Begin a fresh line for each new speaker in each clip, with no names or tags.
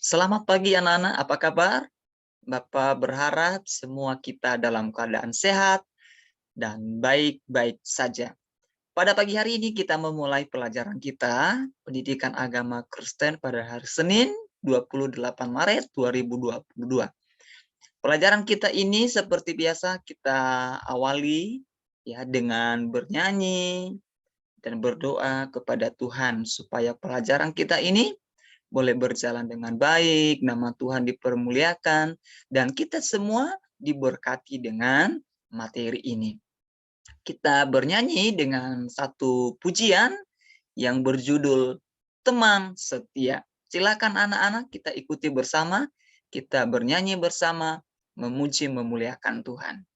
Selamat pagi anak-anak, apa kabar? Bapak berharap semua kita dalam keadaan sehat dan baik-baik saja. Pada pagi hari ini kita memulai pelajaran kita, Pendidikan Agama Kristen pada hari Senin, 28 Maret 2022. Pelajaran kita ini seperti biasa kita awali ya dengan bernyanyi dan berdoa kepada Tuhan supaya pelajaran kita ini boleh berjalan dengan baik, nama Tuhan dipermuliakan, dan kita semua diberkati dengan materi ini. Kita bernyanyi dengan satu pujian yang berjudul Teman Setia. Silakan anak-anak kita ikuti bersama, kita bernyanyi bersama, memuji memuliakan Tuhan.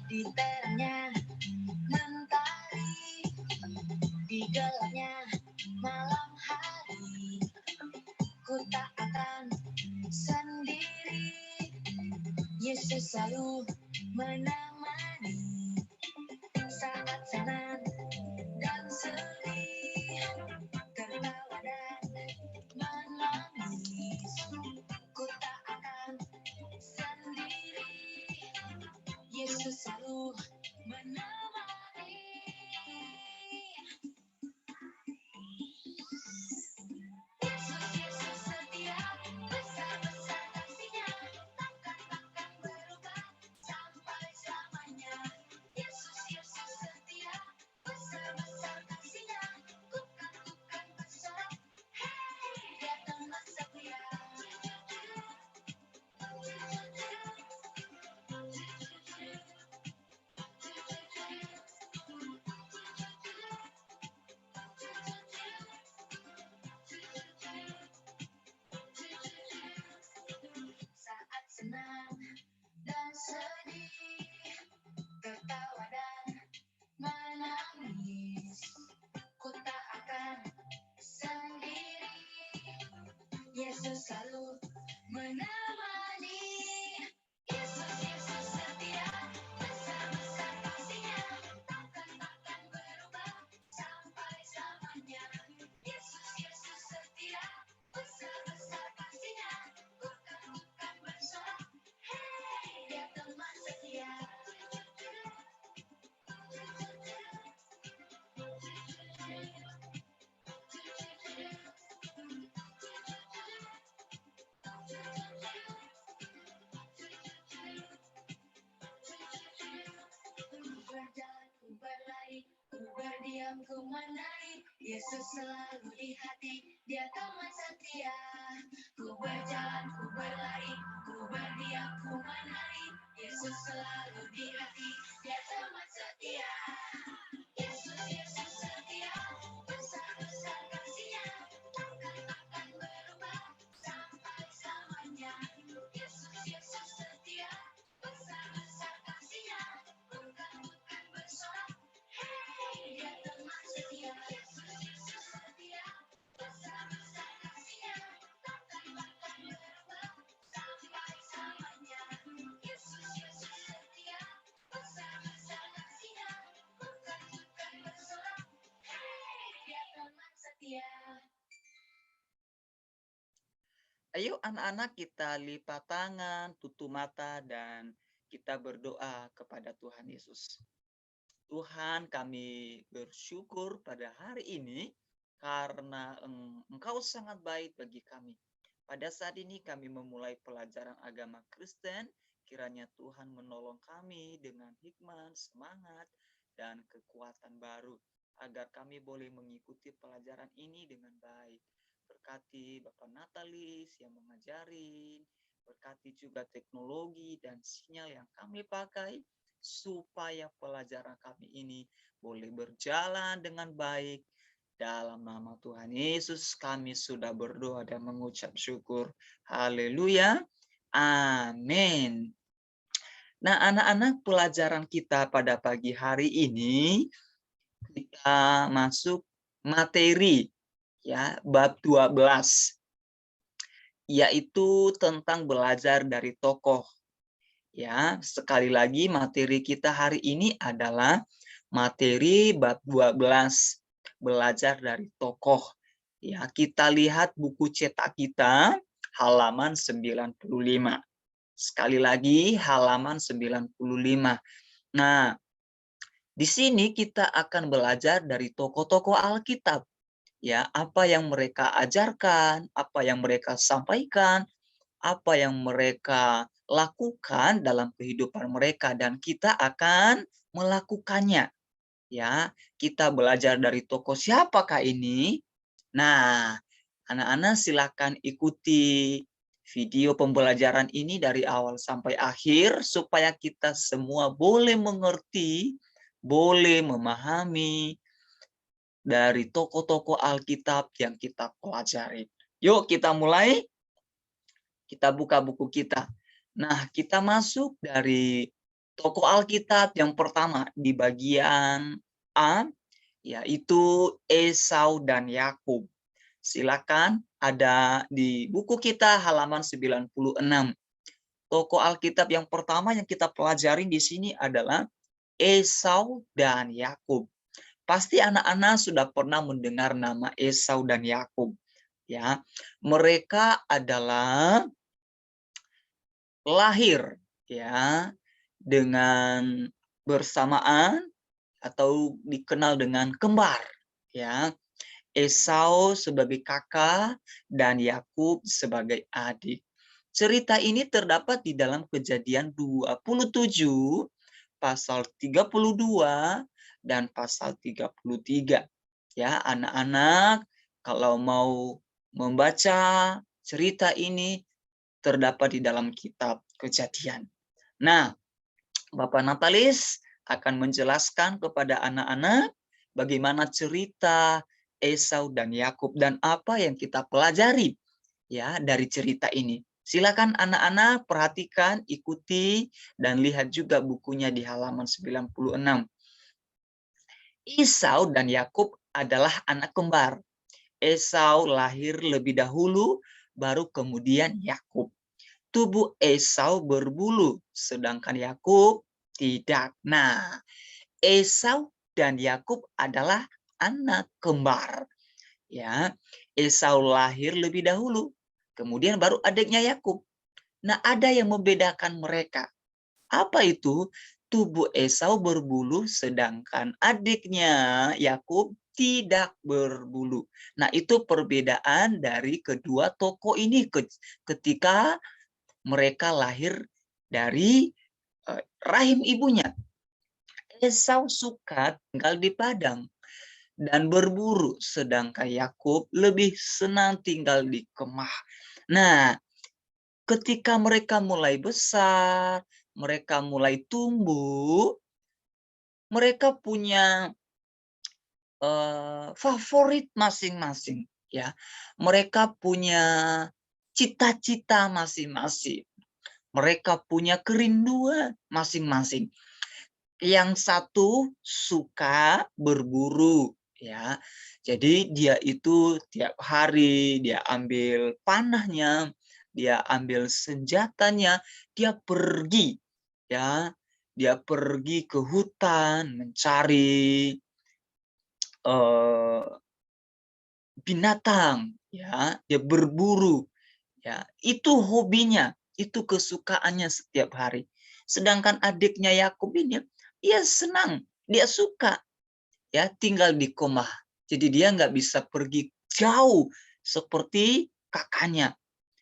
Di terangnya mentari, di gelapnya malam hari, ku tak akan sendiri. Yesus selalu menemani saat senang dan sedih, tertawa dan menangis. Ku tak akan sendiri. Yesus selalu menemani. Yesus, Yesus setia, besar-besar kasih-Nya, takkan berubah sampai selamanya. Yesus, Yesus setia, besar-besar kasih-Nya, bukan bersorak. Hei, Dia teman setia. Saat senang dan sedih, tertawa dan menangis, ku tak akan sendiri. Yesus selalu menemani. Yesus, Yesus setia, besar-besar kasih-Nya, takkan berubah sampai selamanya. Yesus, Yesus setia, besar-besar kasih-Nya, bukan bersorak. Hei, Dia teman setia. Berjalan ku berlari, ku berdiam ku menari, Yesus selalu di hati, Dia teman setia. Ku berjalan ku berlari, ku berdiam ku menari, Yesus selalu di hati, Dia teman setia. Yesus, Yesus setia, besar-besar kasih-Nya, takkan berubah sampai selamanya. Yesus, Yesus setia, besar-besar kasih-Nya, bukan bersorak. Hei, Dia teman setia. Yesus, Yesus setia, besar-besar kasih-Nya, takkan berubah sampai selamanya. Yesus, Yesus setia, besar-besar kasih-Nya, bukan bersorak. Hei, Dia teman setia. Ayo anak-anak kita lipat tangan, tutup mata, dan kita berdoa kepada Tuhan Yesus. Tuhan, kami bersyukur pada hari ini karena Engkau sangat baik bagi kami. Pada saat ini kami memulai pelajaran agama Kristen, kiranya Tuhan menolong kami dengan hikmat, semangat, dan kekuatan baru, agar kami boleh mengikuti pelajaran ini dengan baik. Berkati Bapak Natalis yang mengajarin, berkati juga teknologi dan sinyal yang kami pakai, supaya pelajaran kami ini boleh berjalan dengan baik. Dalam nama Tuhan Yesus kami sudah berdoa dan mengucap syukur. Haleluya. Amin. Nah, anak-anak, pelajaran kita pada pagi hari ini kita masuk materi ya, bab 12. yaitu tentang belajar dari tokoh. Ya, sekali lagi materi kita hari ini adalah materi bab 12, belajar dari tokoh. Ya, kita lihat buku cetak kita halaman 95. Sekali lagi halaman 95. Nah, di sini kita akan belajar dari tokoh-tokoh Alkitab. Ya, apa yang mereka ajarkan, apa yang mereka sampaikan, apa yang mereka lakukan dalam kehidupan mereka, dan kita akan melakukannya. Ya, kita belajar dari tokoh siapakah ini? Nah, anak-anak silakan ikuti video pembelajaran ini dari awal sampai akhir supaya kita semua boleh mengerti, boleh memahami dari tokoh-tokoh Alkitab yang kita pelajari. Yuk kita mulai, kita buka buku kita. Nah, kita masuk dari tokoh Alkitab yang pertama di bagian A, yaitu Esau dan Yakub. Silakan, ada di buku kita halaman 96. Tokoh Alkitab yang pertama yang kita pelajari di sini adalah Esau dan Yakub. Pasti anak-anak sudah pernah mendengar nama Esau dan Yakub. Ya, mereka adalah lahir ya dengan bersamaan atau dikenal dengan kembar ya. Esau sebagai kakak dan Yakub sebagai adik. Cerita ini terdapat di dalam Kejadian 27 pasal 32 dan pasal 33. Ya, anak-anak kalau mau membaca cerita ini terdapat di dalam kitab Kejadian. Nah, Bapak Natalis akan menjelaskan kepada anak-anak bagaimana cerita Esau dan Yakub dan apa yang kita pelajari ya dari cerita ini. Silakan anak-anak perhatikan, ikuti dan lihat juga bukunya di halaman 96. Esau dan Yakub adalah anak kembar. Esau lahir lebih dahulu, baru kemudian Yakub. Tubuh Esau berbulu, sedangkan Yakub tidak. Nah, Esau dan Yakub adalah anak kembar. Ya, Esau lahir lebih dahulu, kemudian baru adiknya Yakub. Nah, ada yang membedakan mereka. Apa itu? Tubuh Esau berbulu, sedangkan adiknya Yakub tidak berbulu. Nah, itu perbedaan dari kedua tokoh ini ketika mereka lahir dari rahim ibunya. Esau suka tinggal di padang dan berburu, sedangkan Yakub lebih senang tinggal di kemah. Nah, ketika mereka mulai besar, mereka mulai tumbuh, mereka punya favorit masing-masing, ya. Mereka punya cita-cita masing-masing. Mereka punya kerinduan masing-masing. Yang satu suka berburu, ya. Jadi dia itu tiap hari dia ambil panahnya, dia ambil senjatanya, dia pergi, ya. Dia pergi ke hutan mencari binatang, ya. Dia berburu, ya. Itu hobinya, itu kesukaannya setiap hari. Sedangkan adiknya Yakub ini, dia senang, dia suka ya tinggal di kemah. Jadi dia nggak bisa pergi jauh seperti kakaknya.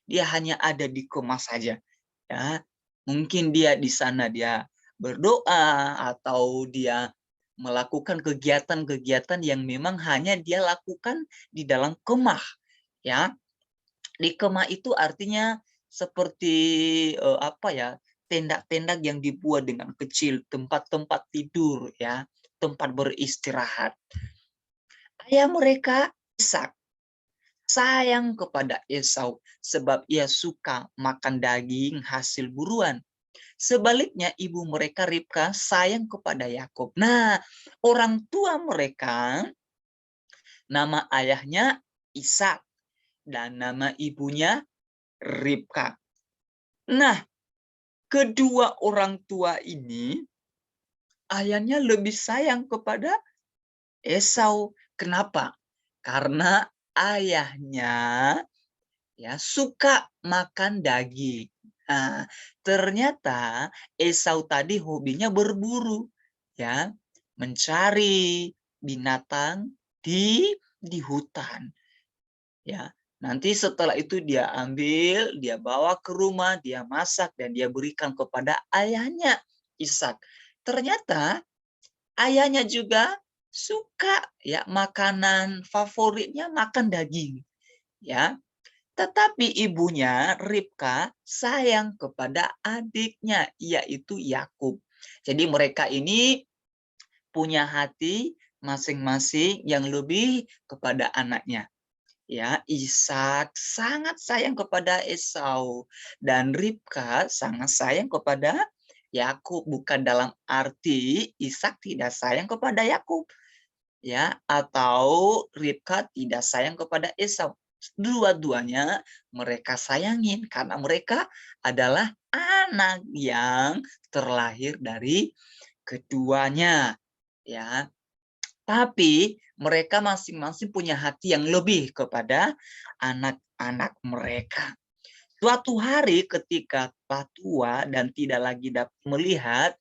Dia hanya ada di kemah saja. Ya, mungkin dia di sana dia berdoa atau dia melakukan kegiatan-kegiatan yang memang hanya dia lakukan di dalam kemah. Ya, di kemah itu artinya seperti apa ya, tenda-tenda yang dibuat dengan kecil, tempat-tempat tidur ya, tempat beristirahat. Ayah mereka Ishak sayang kepada Esau sebab ia suka makan daging hasil buruan. Sebaliknya ibu mereka Ribka sayang kepada Yakub. Nah, orang tua mereka nama ayahnya Ishak dan nama ibunya Ribka. Nah, kedua orang tua ini ayahnya lebih sayang kepada Esau. Kenapa? Karena ayahnya suka makan daging. Nah, ternyata Esau tadi hobinya berburu, ya, mencari binatang di hutan. Ya, nanti setelah itu dia ambil, dia bawa ke rumah, dia masak dan dia berikan kepada ayahnya Ishak. Ternyata ayahnya juga suka makanan favoritnya makan daging, ya. Tetapi ibunya Ribka sayang kepada adiknya yaitu Yakub. Jadi mereka ini punya hati masing-masing yang lebih kepada anaknya. Ya, Ishak sangat sayang kepada Esau dan Ribka sangat sayang kepada Yakub, bukan dalam arti Ishak tidak sayang kepada Yakub, ya, atau Ribka tidak sayang kepada Esau. Dua-duanya mereka sayangin karena mereka adalah anak yang terlahir dari keduanya, ya. Tapi mereka masing-masing punya hati yang lebih kepada anak-anak mereka. Suatu hari ketika telah tua dan tidak lagi dapat melihat,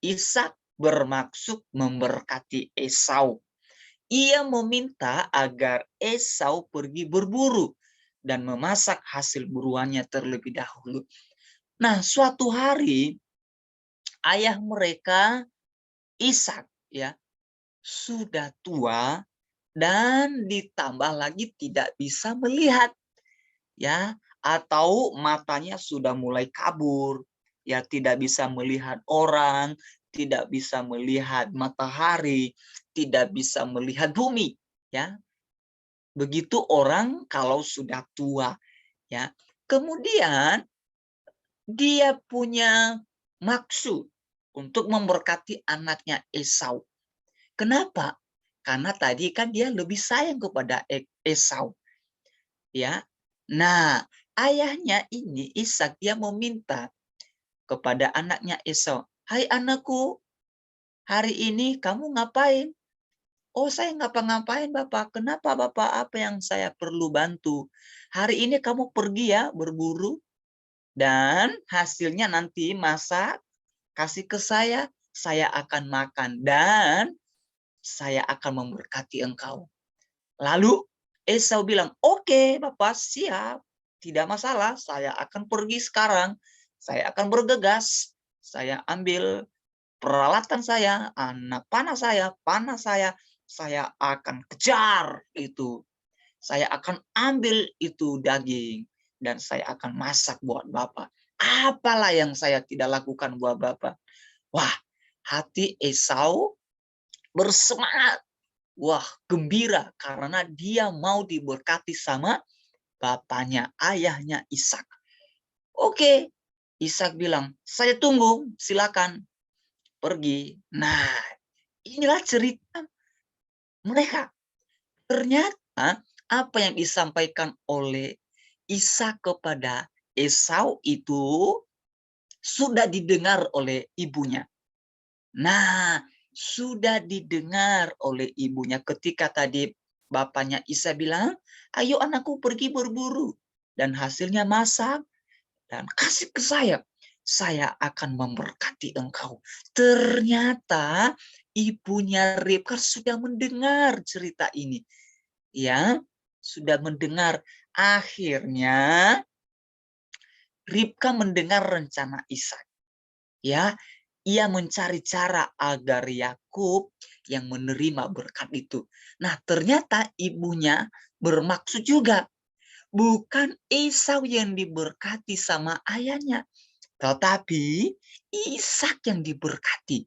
Ishak bermaksud memberkati Esau. Ia meminta agar Esau pergi berburu dan memasak hasil buruannya terlebih dahulu. Nah, suatu hari ayah mereka Ishak sudah tua dan ditambah lagi tidak bisa melihat, atau matanya sudah mulai kabur, tidak bisa melihat orang, tidak bisa melihat matahari, tidak bisa melihat bumi, begitu orang kalau sudah tua, kemudian dia punya maksud untuk memberkati anaknya Esau. Kenapa? Karena tadi kan dia lebih sayang kepada Esau. Nah, ayahnya ini Ishak dia meminta kepada anaknya Esau, "Hai anakku, hari ini kamu ngapain?" "Oh, saya ngapa-ngapain, Bapak." "Kenapa, Bapak? Apa yang saya perlu bantu?" "Hari ini kamu pergi berburu dan hasilnya nanti masak, kasih ke saya akan makan dan saya akan memberkati engkau." Lalu Esau bilang, "Oke, Bapak, siap. Tidak masalah, saya akan pergi sekarang. Saya akan bergegas. Saya ambil peralatan saya, anak panah saya akan kejar itu. Saya akan ambil itu daging dan saya akan masak buat Bapak. Apalah yang saya tidak lakukan buat Bapak." Wah, hati Esau bersemangat. Wah, gembira karena dia mau diberkati sama bapaknya, ayahnya Ishak. Oke, Ishak bilang, "Saya tunggu, silakan pergi." Nah, inilah cerita mereka. Ternyata apa yang disampaikan oleh Ishak kepada Esau itu sudah didengar oleh ibunya. Nah, sudah didengar oleh ibunya ketika tadi bapaknya Isa bilang, "Ayo anakku pergi berburu dan hasilnya masak dan kasih ke saya. Saya akan memberkati engkau." Ternyata ibunya Ribka sudah mendengar cerita ini. Sudah mendengar. Akhirnya Ribka mendengar rencana Ishak. Ia mencari cara agar Yakub yang menerima berkat itu. Nah, ternyata ibunya bermaksud juga bukan Esau yang diberkati sama ayahnya, tetapi Ishak yang diberkati.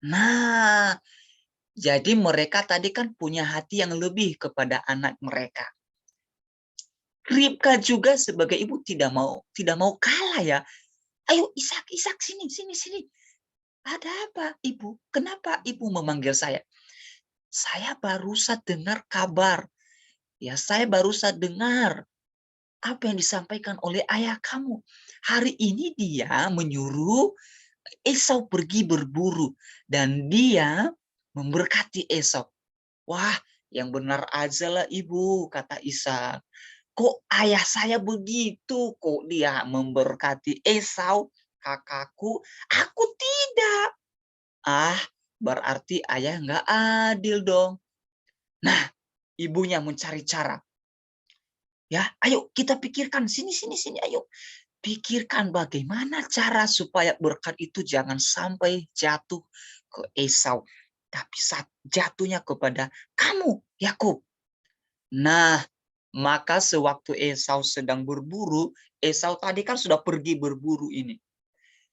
Nah, jadi mereka tadi kan punya hati yang lebih kepada anak mereka. Ribka juga sebagai ibu tidak mau kalah. "Ayo Ishak, sini. Ada apa, Ibu? Kenapa Ibu memanggil saya?" "Saya barusan dengar kabar. Saya barusan dengar apa yang disampaikan oleh ayah kamu. Hari ini dia menyuruh Esau pergi berburu dan dia memberkati Esau. Wah, yang benar aja lah ibu, kata Ishak. Kok ayah saya begitu? Kok dia memberkati Esau, kakakku? Aku tidak. Ah, berarti ayah nggak adil dong. Nah, ibunya mencari cara. Ya, ayo kita pikirkan. Sini, sini, sini, ayo. Pikirkan bagaimana cara supaya berkat itu jangan sampai jatuh ke Esau. Tapi saat jatuhnya kepada kamu, Yakub. Nah, maka sewaktu Esau sedang berburu, Esau tadi kan sudah pergi berburu ini.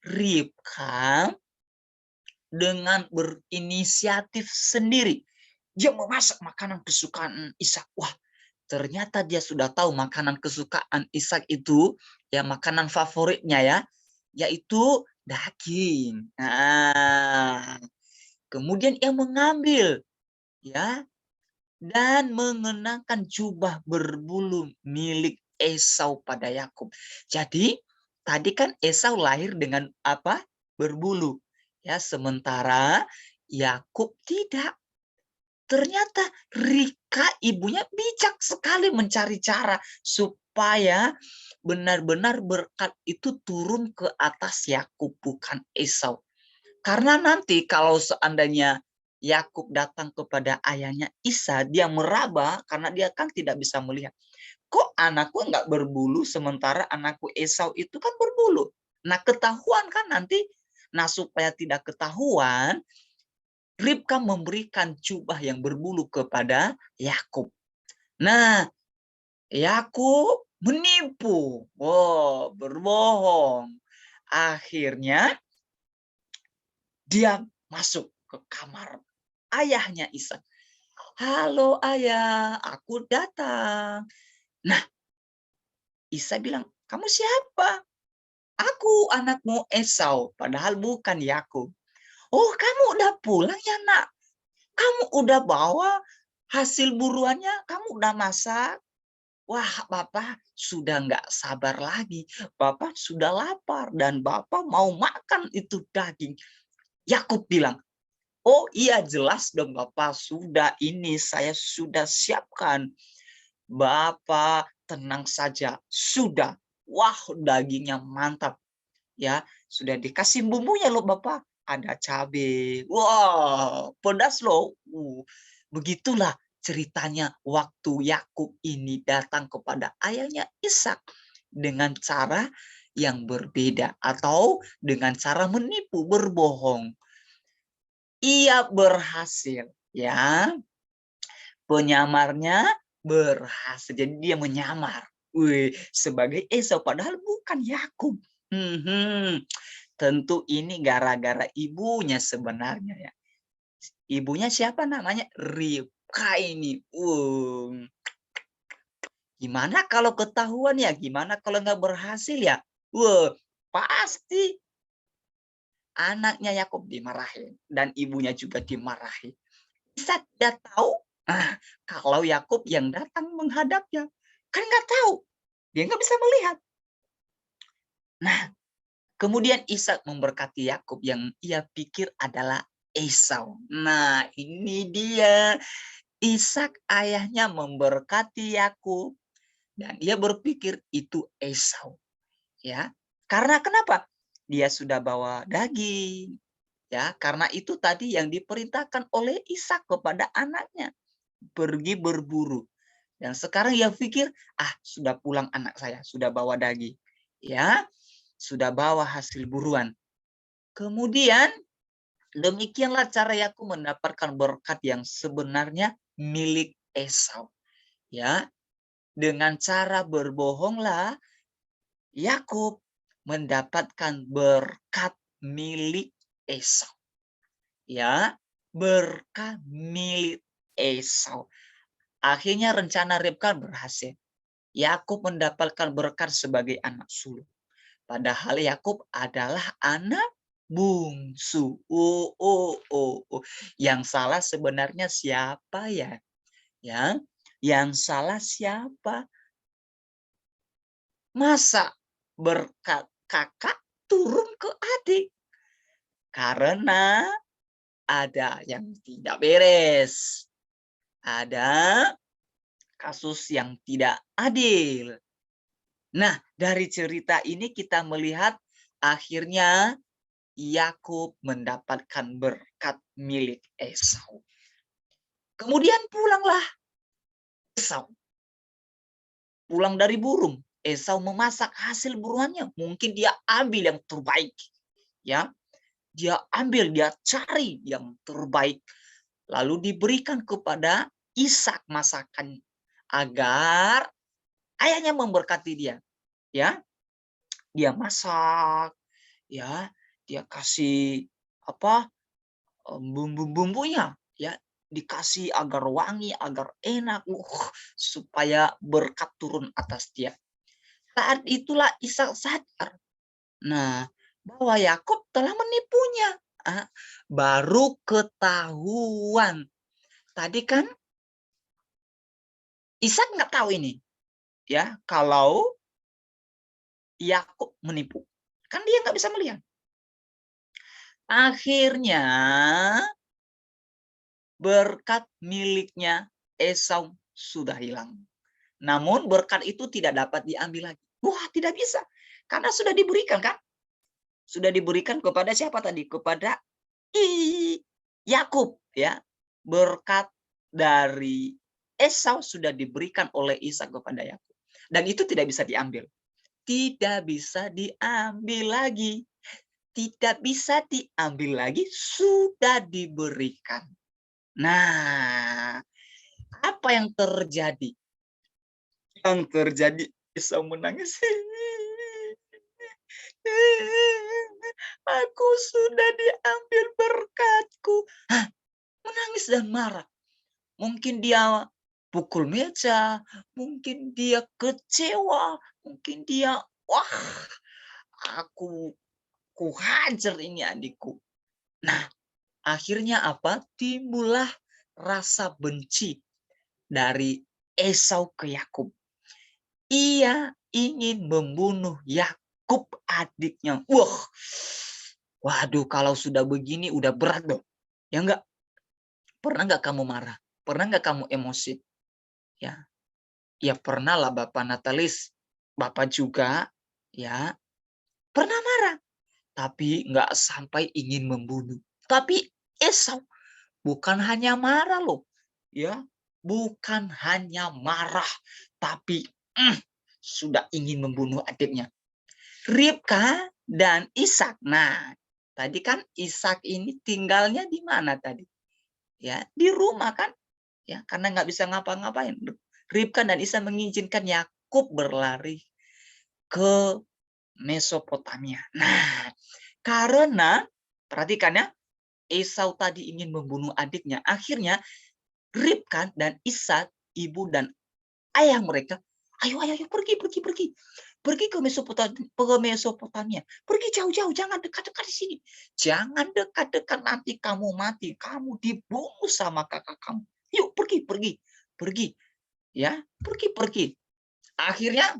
Ribka dengan berinisiatif sendiri. Dia memasak makanan kesukaan Ishak. Wah, ternyata dia sudah tahu makanan kesukaan Ishak itu, ya makanan favoritnya ya, yaitu daging. Nah, kemudian ia mengambil ya dan mengenakan jubah berbulu milik Esau pada Yakub. Jadi tadi kan Esau lahir dengan apa? Berbulu. Ya, sementara Yakub tidak. Ternyata Rika ibunya bijak sekali mencari cara supaya benar-benar berkat itu turun ke atas Yakub bukan Esau. Karena nanti kalau seandainya Yakub datang kepada ayahnya Isa, dia meraba karena dia kan tidak bisa melihat. Kok anakku nggak berbulu sementara anakku Esau itu kan berbulu. Nah ketahuan kan nanti. Nah supaya tidak ketahuan, Ribka memberikan jubah yang berbulu kepada Yakub. Nah Yakub menipu, berbohong. Akhirnya dia masuk ke kamar ayahnya Ishak. Halo ayah, aku datang. Nah, Ishak bilang, kamu siapa? Aku anakmu Esau, padahal bukan Yakub. Oh, kamu udah pulang ya nak? Kamu udah bawa hasil buruannya? Kamu udah masak? Wah, Bapak sudah nggak sabar lagi. Bapak sudah lapar dan Bapak mau makan itu daging. Yakub bilang, oh iya jelas dong Bapak, sudah ini saya sudah siapkan. Bapak tenang saja, sudah. Wah dagingnya mantap. Ya, sudah dikasih bumbunya loh Bapak. Ada cabai. Wah, pedas loh. Begitulah ceritanya waktu Yakub ini datang kepada ayahnya Ishak dengan cara yang berbeda atau dengan cara menipu, berbohong. Ia berhasil, ya. Penyamarnya berhasil. Jadi dia menyamar. Sebagai Esau padahal bukan Yakub. Tentu ini gara-gara ibunya sebenarnya ya. Ibunya siapa namanya? Ribka ini. Gimana kalau ketahuan ya? Gimana kalau nggak berhasil ya? Pasti anaknya Yakub dimarahin dan ibunya juga dimarahi. Bisa tidak tahu kalau Yakub yang datang menghadapnya. Kan nggak tahu. Dia nggak bisa melihat. Nah, kemudian Ishak memberkati Yakub yang ia pikir adalah Esau. Nah, ini dia. Ishak ayahnya memberkati Yakub dan dia berpikir itu Esau. Ya. Karena kenapa? Dia sudah bawa daging. Ya, karena itu tadi yang diperintahkan oleh Ishak kepada anaknya. Pergi berburu. Dan sekarang ia pikir, sudah pulang anak saya, sudah bawa daging. Ya, sudah bawa hasil buruan. Kemudian demikianlah cara Yakub mendapatkan berkat yang sebenarnya milik Esau. Ya, dengan cara berbohonglah Yakub mendapatkan berkat milik Esau. Ya, berkat milik Esau. Akhirnya rencana Ribka berhasil. Yakub mendapatkan berkat sebagai anak sulung. Padahal Yakub adalah anak bungsu. Yang salah sebenarnya siapa ya? Ya, yang salah siapa? Masa berkat kakak turun ke adik? Karena ada yang tidak beres. Ada kasus yang tidak adil. Nah, dari cerita ini kita melihat akhirnya Yakub mendapatkan berkat milik Esau. Kemudian pulanglah Esau. Pulang dari burung. Esau memasak hasil buruannya. Mungkin dia ambil yang terbaik. Ya, dia ambil, dia cari yang terbaik. Lalu diberikan kepada Ishak masakan agar ayahnya memberkati dia. Ya, dia masak, ya, dia kasih apa bumbu-bumbunya, ya, dikasih agar wangi, agar enak, supaya berkat turun atas dia. Saat itulah Ishak sadar, nah, bahwa Yakub telah menipunya. Baru ketahuan. Tadi kan Ishak nggak tahu ini, ya, kalau Yakub menipu. Kan dia nggak bisa melihat. Akhirnya berkat miliknya Esau sudah hilang. Namun berkat itu tidak dapat diambil lagi. Wah, tidak bisa. Karena sudah diberikan kan? Sudah diberikan kepada siapa tadi? Kepada Yakub, ya. Berkat dari Esau sudah diberikan oleh Ishak kepada Yakub. Dan itu tidak bisa diambil. Tidak bisa diambil lagi. Tidak bisa diambil lagi, sudah diberikan. Nah, apa yang terjadi? Yang terjadi Esau menangis. Aku sudah diambil berkatku. Hah, menangis dan marah. Mungkin dia pukul meja, mungkin dia kecewa, mungkin dia, wah, aku hajar ini adikku. Nah, akhirnya apa? Timbullah rasa benci dari Esau ke Yakub. Ia ingin membunuh Yakub adiknya. Waduh, kalau sudah begini udah berat dong. Ya enggak? Pernah enggak kamu marah? Pernah enggak kamu emosi? Ya, ya pernah lah Bapak Natalis. Bapak juga, ya, pernah marah. Tapi enggak sampai ingin membunuh. Tapi Esau bukan hanya marah loh. Ya, bukan hanya marah. Tapi sudah ingin membunuh adiknya. Ribka dan Ishak. Nah, tadi kan Ishak ini tinggalnya di mana tadi? Ya, di rumah kan? Ya, karena nggak bisa ngapa-ngapain. Ribka dan Ishak mengizinkan Yakub berlari ke Mesopotamia. Nah, karena perhatikan ya, Esau tadi ingin membunuh adiknya. Akhirnya Ribka dan Ishak, ibu dan ayah mereka, ayo, pergi. Pergi ke Mesopotamia. Pergi jauh-jauh, jangan dekat-dekat di sini. Jangan dekat-dekat, nanti kamu mati. Kamu dibunuh sama kakak kamu. Yuk, pergi. Pergi. Ya, pergi. Akhirnya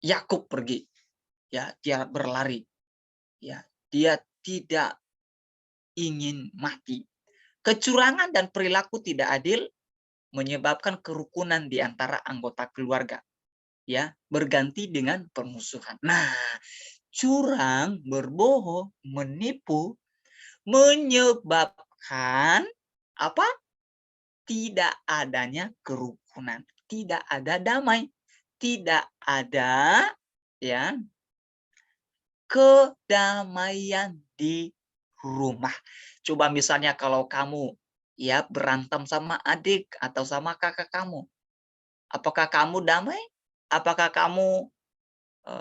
Yakub pergi. Ya, dia berlari. Ya, dia tidak ingin mati. Kecurangan dan perilaku tidak adil menyebabkan kerukunan di antara anggota keluarga, ya, berganti dengan permusuhan. Nah, curang, berbohong, menipu menyebabkan apa? Tidak adanya kerukunan, tidak ada damai, tidak ada, ya, kedamaian di rumah. Coba misalnya kalau kamu, ya, berantem sama adik atau sama kakak kamu, apakah kamu damai? Apakah kamu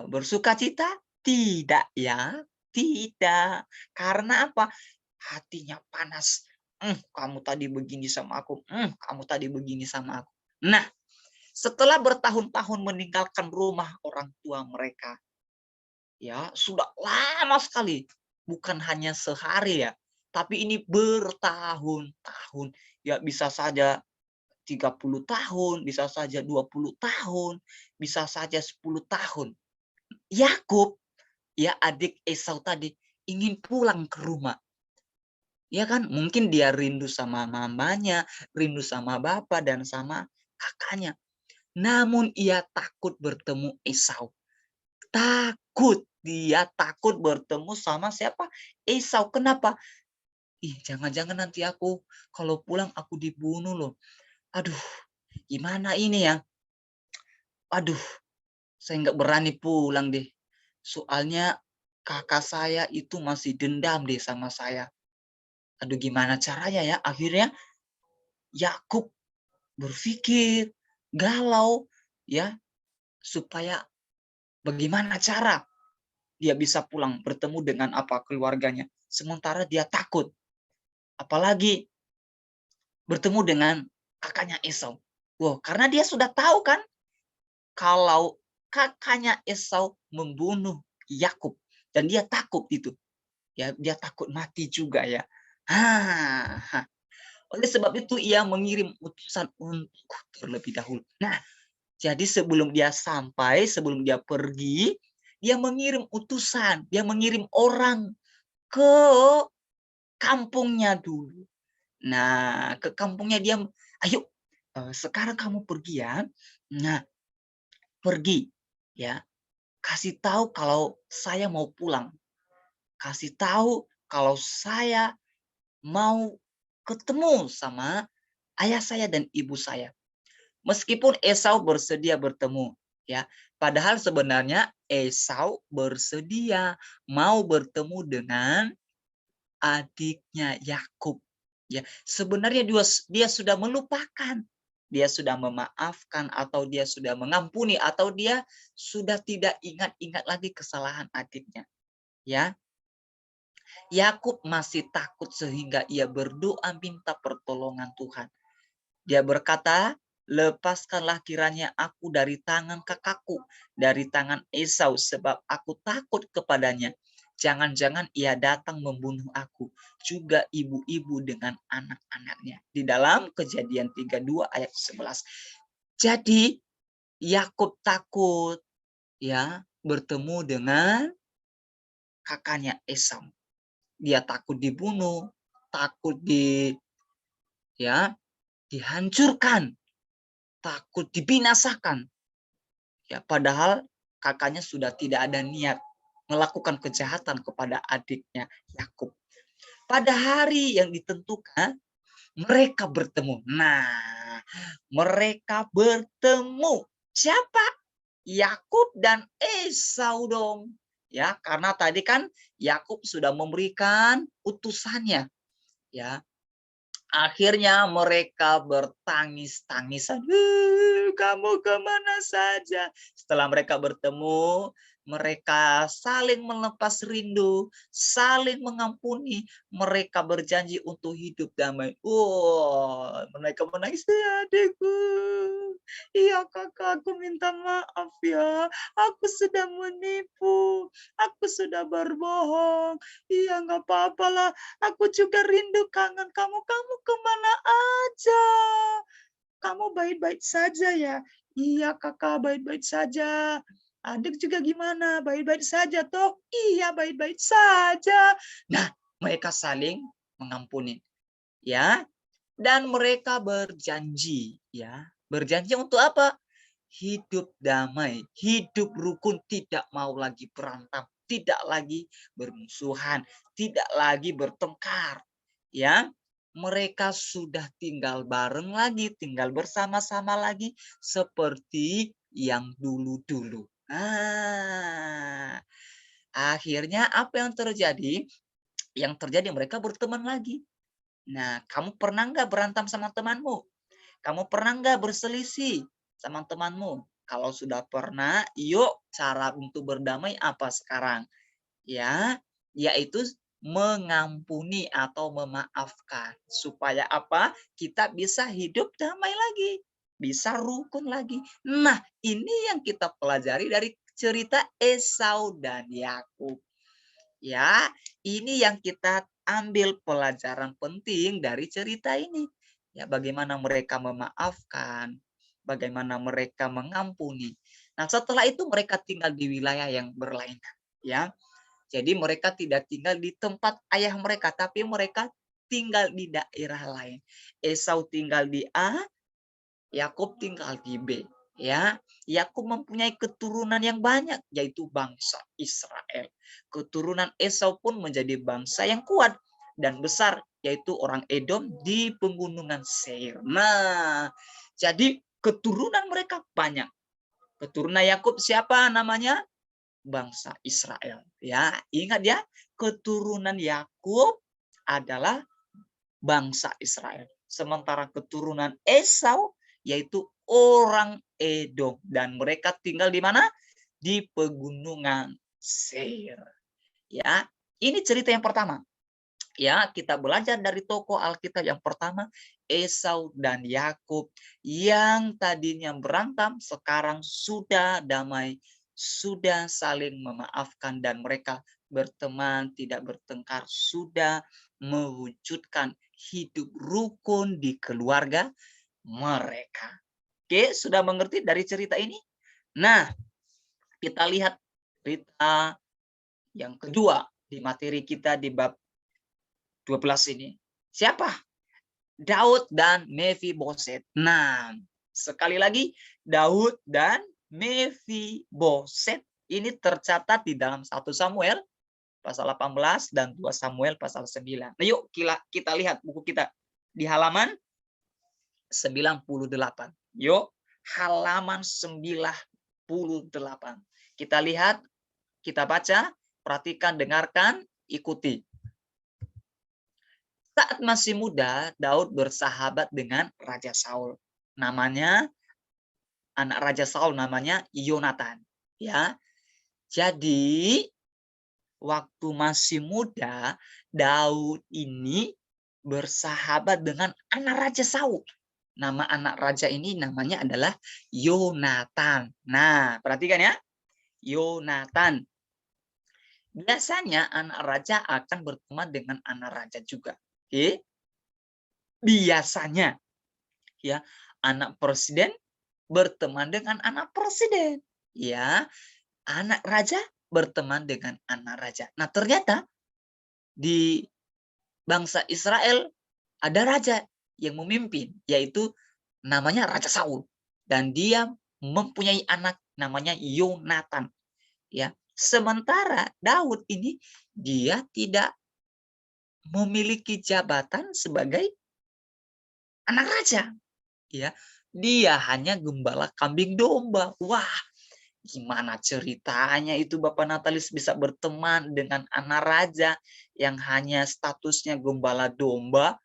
bersukacita? Tidak, ya, tidak. Karena apa? Hatinya panas. Kamu tadi begini sama aku. Kamu tadi begini sama aku. Nah, setelah bertahun-tahun meninggalkan rumah orang tua mereka, ya, sudah lama sekali. Bukan hanya sehari ya, tapi ini bertahun-tahun. Ya, bisa saja 30 tahun, bisa saja 20 tahun, bisa saja 10 tahun. Yakub, ya adik Esau tadi, ingin pulang ke rumah. Ya kan, mungkin dia rindu sama mamanya, rindu sama bapak dan sama kakaknya. Namun ia takut bertemu Esau. Takut, dia takut bertemu sama siapa? Esau. Kenapa? Ih, jangan-jangan nanti aku kalau pulang aku dibunuh loh. Aduh, gimana ini ya? Aduh, saya nggak berani pulang deh. Soalnya kakak saya itu masih dendam deh sama saya. Aduh, gimana caranya ya? Akhirnya Yakub berpikir, galau, ya, supaya bagaimana cara dia bisa pulang bertemu dengan apa keluarganya. Sementara dia takut, apalagi bertemu dengan kakaknya Esau. Wow, karena dia sudah tahu kan kalau kakaknya Esau membunuh Yakub dan dia takut itu. Ya, dia takut mati juga ya. Oleh sebab itu ia mengirim utusan untuk terlebih dahulu. Nah, jadi sebelum dia sampai, sebelum dia pergi, dia mengirim utusan, dia mengirim orang ke kampungnya dulu. Nah, ke kampungnya dia, "Ayo, sekarang kamu pergi ya. Nah, pergi ya. Kasih tahu kalau saya mau pulang. Kasih tahu kalau saya mau ketemu sama ayah saya dan ibu saya." Meskipun Esau bersedia bertemu, ya. Padahal sebenarnya Esau bersedia mau bertemu dengan adiknya Yakub. Ya, sebenarnya dia sudah melupakan, dia sudah memaafkan atau dia sudah mengampuni atau dia sudah tidak ingat-ingat lagi kesalahan adiknya. Ya, Yakub masih takut sehingga ia berdoa minta pertolongan Tuhan. Dia berkata, "Lepaskanlah kiranya aku dari tangan kakakku, dari tangan Esau, sebab aku takut kepadanya. Jangan-jangan ia datang membunuh aku, juga ibu-ibu dengan anak-anaknya." Di dalam Kejadian 32 ayat 11. Jadi Yakub takut ya bertemu dengan kakaknya Esau. Dia takut dibunuh, takut ya dihancurkan, takut dibinasakan. Ya, padahal kakaknya sudah tidak ada niat melakukan kejahatan kepada adiknya Yakub. Pada hari yang ditentukan, mereka bertemu. Nah, mereka bertemu. Siapa? Yakub dan Esau dong. Ya, karena tadi kan Yakub sudah memberikan utusannya. Ya, akhirnya mereka bertangis-tangisan. Kamu kemana saja?" Setelah mereka bertemu, mereka saling melepas rindu, saling mengampuni, mereka berjanji untuk hidup damai. Wah, mereka menangis, "Ya adikku, iya kakak, aku minta maaf ya, aku sudah menipu, aku sudah berbohong. Iya nggak apa-apa lah, aku juga rindu kangen kamu. Kamu kemana aja? Kamu baik-baik saja ya?" "Iya kakak, baik-baik saja." "Adik juga gimana? Baik-baik saja toh?" "Iya, baik-baik saja." Nah, mereka saling mengampuni, ya. Dan mereka berjanji, ya. Berjanji untuk apa? Hidup damai, hidup rukun, tidak mau lagi berantem, tidak lagi bermusuhan, tidak lagi bertengkar, ya. Mereka sudah tinggal bareng lagi, tinggal bersama-sama lagi seperti yang dulu-dulu. Akhirnya apa yang terjadi? Yang terjadi mereka berteman lagi. Nah, kamu pernah nggak berantem sama temanmu? Kamu pernah nggak berselisih sama temanmu? Kalau sudah pernah, yuk cara untuk berdamai apa sekarang? Ya, yaitu mengampuni atau memaafkan. Supaya apa? Kita bisa hidup damai lagi. Bisa rukun lagi. Nah, ini yang kita pelajari dari cerita Esau dan Yakub. Ya, ini yang kita ambil pelajaran penting dari cerita ini. Ya, bagaimana mereka memaafkan, bagaimana mereka mengampuni. Nah, setelah itu mereka tinggal di wilayah yang berlainan, ya. Jadi mereka tidak tinggal di tempat ayah mereka, tapi mereka tinggal di daerah lain. Esau tinggal di A, Yakub tinggal di B. Ya, Yakub mempunyai keturunan yang banyak, yaitu bangsa Israel. Keturunan Esau pun menjadi bangsa yang kuat dan besar, yaitu orang Edom di pegunungan Seir. Nah, jadi keturunan mereka banyak. Keturunan Yakub siapa namanya? Bangsa Israel. Ya, ingat ya, keturunan Yakub adalah bangsa Israel. Sementara keturunan Esau yaitu orang Edom dan mereka tinggal di mana? Di pegunungan Seir. Ya, ini cerita yang pertama. Ya, kita belajar dari tokoh Alkitab yang pertama, Esau dan Yakub yang tadinya berantem sekarang sudah damai, sudah saling memaafkan dan mereka berteman, tidak bertengkar, sudah mewujudkan hidup rukun di keluarga mereka. Oke, sudah mengerti dari cerita ini? Nah, kita lihat cerita yang kedua di materi kita di bab 12 ini. Siapa? Daud dan Mefiboset. Nah, sekali lagi Daud dan Mefiboset ini tercatat di dalam 1 Samuel pasal 18 dan 2 Samuel pasal 9. Nah, yuk kita lihat buku kita di halaman 98. Yuk, halaman 98. Kita lihat, kita baca, perhatikan, dengarkan, ikuti. Saat masih muda, Daud bersahabat dengan Raja Saul. Namanya, anak Raja Saul namanya Yonatan. Ya, jadi waktu masih muda, Daud ini bersahabat dengan anak Raja Saul. Nama anak raja ini namanya adalah Yonatan. Nah, perhatikan ya. Yonatan. Biasanya anak raja akan berteman dengan anak raja juga. Oke. Biasanya ya, anak presiden berteman dengan anak presiden. Ya, anak raja berteman dengan anak raja. Nah, ternyata di bangsa Israel ada raja yang memimpin, yaitu namanya Raja Saul. Dan dia mempunyai anak namanya Yonatan. Ya, sementara Daud ini dia tidak memiliki jabatan sebagai anak raja. Ya, dia hanya gembala kambing domba. Wah, gimana ceritanya itu Bapak Natalis bisa berteman dengan anak raja yang hanya statusnya gembala domba?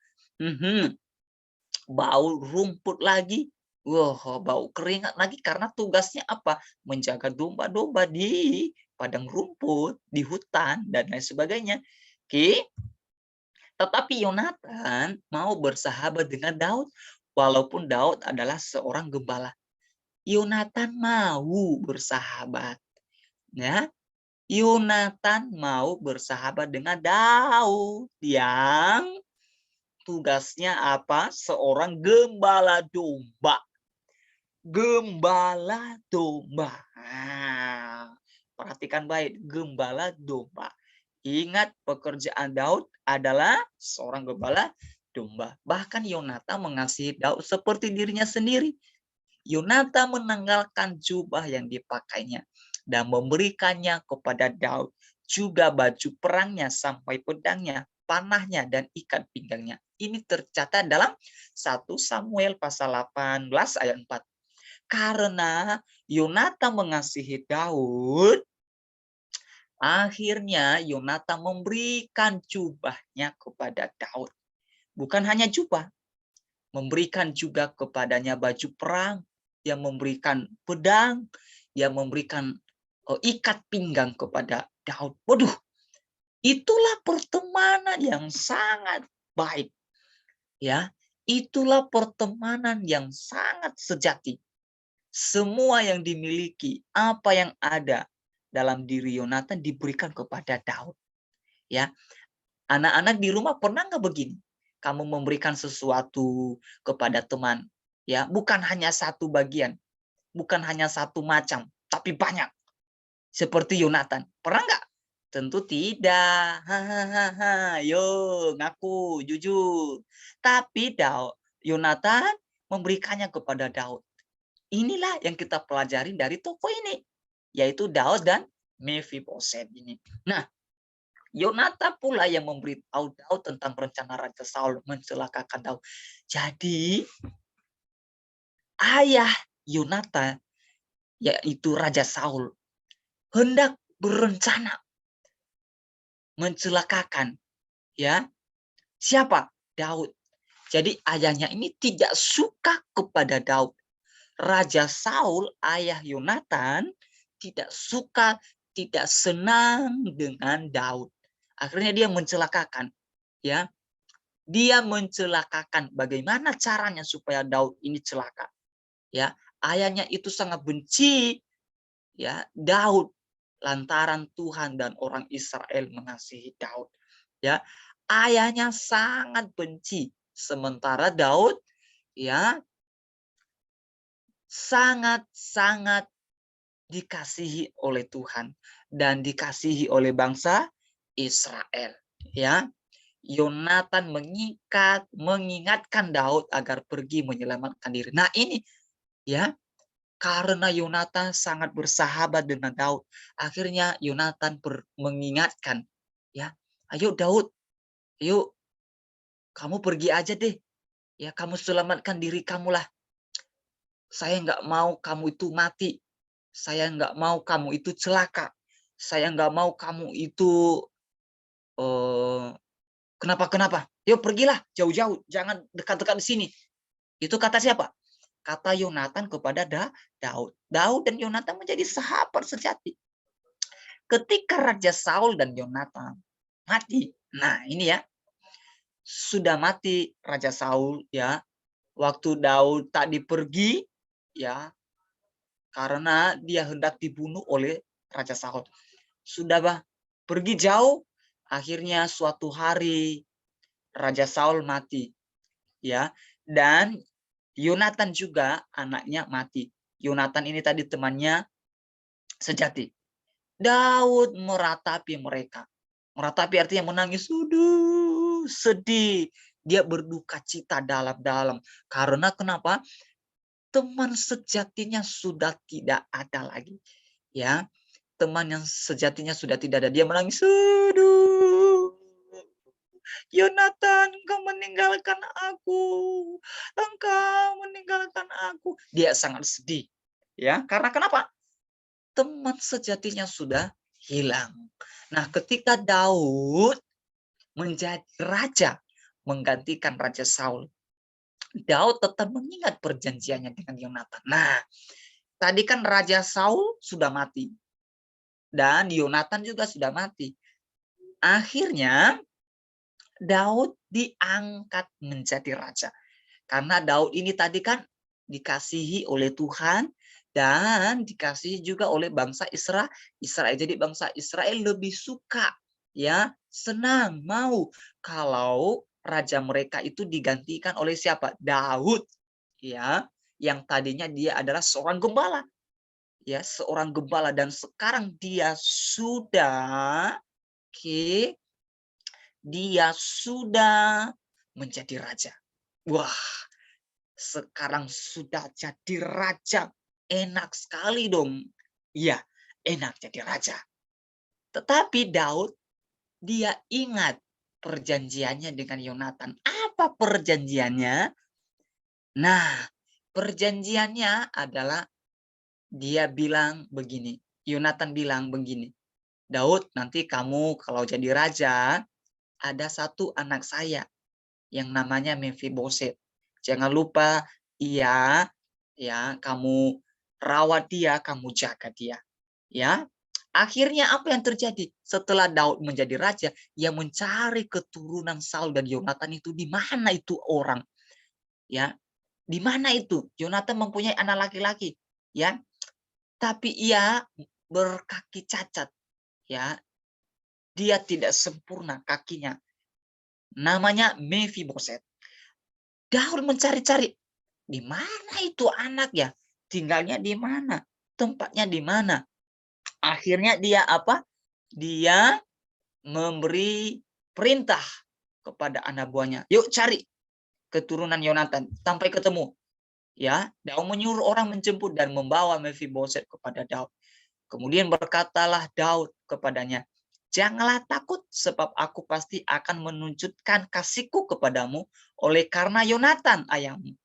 Bau rumput lagi. Wah, bau keringat lagi karena tugasnya apa? Menjaga domba-domba di padang rumput, di hutan, dan lain sebagainya. Oke, tetapi Yonatan mau bersahabat dengan Daud, walaupun Daud adalah seorang gembala. Yonatan mau bersahabat. Ya, Yonatan mau bersahabat dengan Daud yang tugasnya apa? Seorang gembala domba. Gembala domba. Nah, perhatikan baik, gembala domba. Ingat pekerjaan Daud adalah seorang gembala domba. Bahkan Yonatan mengasihi Daud seperti dirinya sendiri. Yonatan menanggalkan jubah yang dipakainya dan memberikannya kepada Daud. Juga baju perangnya sampai pedangnya, panahnya, dan ikat pinggangnya. Ini tercatat dalam 1 Samuel pasal 18 ayat 4. Karena Yonatan mengasihi Daud, akhirnya Yonatan memberikan jubahnya kepada Daud. Bukan hanya jubah, memberikan juga kepadanya baju perang, yang memberikan pedang, yang memberikan ikat pinggang kepada Daud. Waduh, itulah pertemanan yang sangat baik. Ya, itulah pertemanan yang sangat sejati. Semua yang dimiliki, apa yang ada dalam diri Yonatan diberikan kepada Daud. Ya, anak-anak di rumah pernah nggak begini? kamu memberikan sesuatu kepada teman, ya, bukan hanya satu bagian, bukan hanya satu macam, tapi banyak. Seperti Yonatan. Pernah nggak? Tentu tidak. Hahaha. Yo, ngaku, jujur. Tapi Yonatan memberikannya kepada Daud. Inilah yang kita pelajari dari tokoh ini, yaitu Daud dan Mephiboset ini. Nah, Yonatan pula yang memberitahu Daud tentang rencana Raja Saul mencelakakan Daud. Jadi, ayah Yonatan, yaitu Raja Saul, hendak berencana mencelakakan, ya, siapa? Daud. Jadi ayahnya ini tidak suka kepada Daud. Raja Saul, ayah Yonatan, tidak suka, tidak senang dengan Daud. Akhirnya dia mencelakakan, ya. Dia mencelakakan. Bagaimana caranya supaya Daud ini celaka? Ya, ayahnya itu sangat benci, ya, Daud, lantaran Tuhan dan orang Israel mengasihi Daud. Ya, ayahnya sangat benci, sementara Daud, ya, sangat-sangat dikasihi oleh Tuhan dan dikasihi oleh bangsa Israel. Ya, Yonatan mengingatkan Daud agar pergi menyelamatkan diri. Nah ini, ya, karena Yonatan sangat bersahabat dengan Daud, akhirnya Yonatan mengingatkan, ya, ayo Daud, ayo kamu pergi aja deh, ya, kamu selamatkan diri kamu lah. Saya nggak mau kamu itu mati. Saya nggak mau kamu itu celaka. Saya nggak mau kamu itu kenapa-kenapa. Yuk pergilah jauh-jauh. Jangan dekat-dekat di sini. Itu kata siapa? Kata Yonatan kepada Daud. Daud dan Yonatan menjadi sahabat sejati. Ketika Raja Saul dan Yonatan mati. Nah ini ya. Sudah mati Raja Saul, ya. Waktu Daud tadi pergi, ya, karena dia hendak dibunuh oleh Raja Saul. Sudah pergi jauh, akhirnya suatu hari Raja Saul mati, ya, dan Yonatan juga anaknya mati. Yonatan ini tadi temannya sejati. Daud meratapi mereka. Meratapi artinya menangis, sedih. Dia berduka cita dalam-dalam. Karena kenapa? Teman sejatinya sudah tidak ada lagi. Ya, teman yang sejatinya sudah tidak ada. Dia menangis, aduh, Yonatan, engkau meninggalkan aku. Engkau meninggalkan aku. Dia sangat sedih. Ya, karena kenapa? Teman sejatinya sudah hilang. Nah, ketika Daud menjadi raja, menggantikan Raja Saul, Daud tetap mengingat perjanjiannya dengan Yonatan. Nah, tadi kan Raja Saul sudah mati. Dan Yonatan juga sudah mati. Akhirnya Daud diangkat menjadi raja. Karena Daud ini tadi kan dikasihi oleh Tuhan dan dikasihi juga oleh bangsa Israel. Jadi bangsa Israel lebih suka, ya, senang, mau kalau raja mereka itu digantikan oleh siapa? Daud, ya, yang tadinya dia adalah seorang gembala. Ya, seorang gembala dan sekarang dia sudah menjadi raja. Wah, sekarang sudah jadi raja. Enak sekali dong. Iya, enak jadi raja. Tetapi Daud, dia ingat perjanjiannya dengan Yonatan. Apa perjanjiannya? Nah, perjanjiannya adalah dia bilang begini. Yonatan bilang begini. Daud, nanti kamu kalau jadi raja, ada satu anak saya yang namanya Mephiboset. Jangan lupa, iya, ya, kamu rawat dia, kamu jaga dia. Ya, akhirnya apa yang terjadi? Setelah Daud menjadi raja, ia mencari keturunan Saul dan Yonatan itu di mana itu orang? Ya, di mana itu? Yonatan mempunyai anak laki-laki, ya, tapi ia berkaki cacat, ya. Dia tidak sempurna kakinya. namanya Mephiboset. Daud mencari-cari, di mana itu anak ya? Tinggalnya di mana? Tempatnya di mana? Akhirnya dia apa? Dia memberi perintah kepada anak buahnya. Yuk cari keturunan Yonatan sampai ketemu. Ya, Daud menyuruh orang menjemput dan membawa Mephiboset kepada Daud. Kemudian berkatalah Daud kepadanya, janganlah takut sebab aku pasti akan menunjukkan kasihku kepadamu oleh karena Yonatan ayahmu.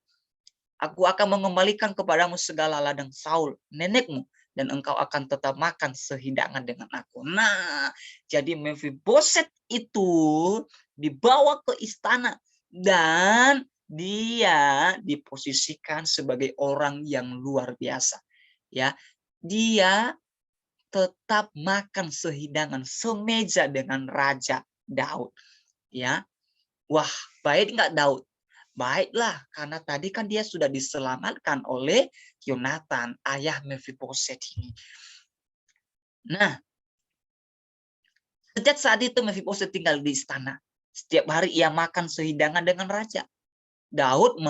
Aku akan mengembalikan kepadamu segala ladang Saul, nenekmu, dan engkau akan tetap makan sehidangan dengan aku. Nah, jadi Mephiboset itu dibawa ke istana dan dia diposisikan sebagai orang yang luar biasa. Ya, dia tetap makan sehidangan semeja dengan Raja Daud. Ya, wah, baik nggak Daud? Baiklah, karena tadi kan dia sudah diselamatkan oleh Yonatan, ayah Mephiboset ini. Nah, sejak saat itu Mephiboset tinggal di istana. Setiap hari ia makan sehidangan dengan raja. Daud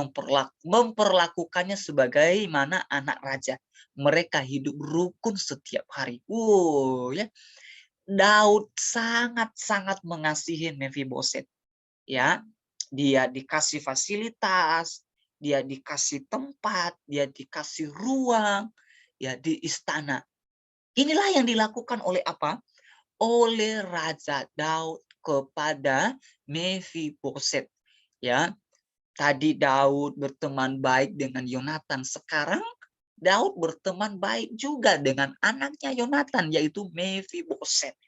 memperlakukannya sebagaimana anak raja. Mereka hidup rukun setiap hari. Ya. Daud sangat-sangat mengasihi Mephiboset. Ya, dia dikasih fasilitas, dia dikasih tempat, dia dikasih ruang, ya di istana. Inilah yang dilakukan oleh apa? Oleh Raja Daud kepada Mephiboset. Ya, tadi Daud berteman baik dengan Yonatan. Sekarang Daud berteman baik juga dengan anaknya Yonatan, yaitu Mephiboset.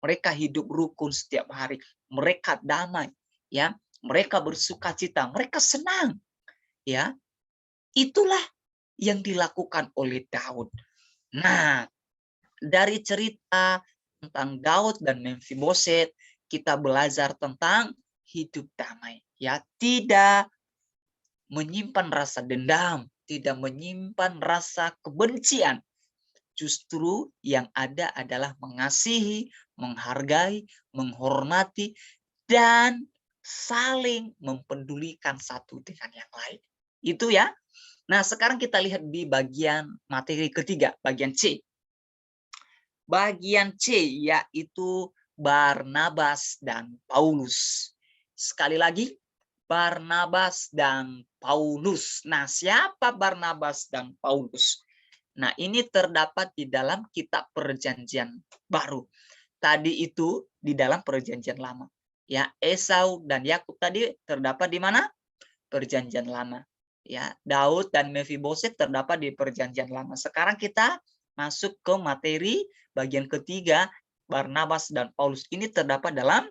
Mereka hidup rukun setiap hari. Mereka damai, ya. Mereka bersukacita, mereka senang, ya. Itulah yang dilakukan oleh Daud. Nah, dari cerita tentang Daud dan Mephiboset, kita belajar tentang hidup damai, ya. Tidak menyimpan rasa dendam, tidak menyimpan rasa kebencian. Justru yang ada adalah mengasihi, menghargai, menghormati, dan saling mempedulikan satu dengan yang lain. Itu ya. Nah, sekarang kita lihat di bagian materi ketiga, bagian C. Bagian C yaitu Barnabas dan Paulus. Sekali lagi, Barnabas dan Paulus. Nah, siapa Barnabas dan Paulus? Nah, ini terdapat di dalam kitab Perjanjian Baru. Tadi itu di dalam Perjanjian Lama. Ya, Esau dan Yakub tadi terdapat di mana? Perjanjian Lama. Ya, Daud dan Mephiboset terdapat di Perjanjian Lama. Sekarang kita masuk ke materi bagian ketiga, Barnabas dan Paulus. Ini terdapat dalam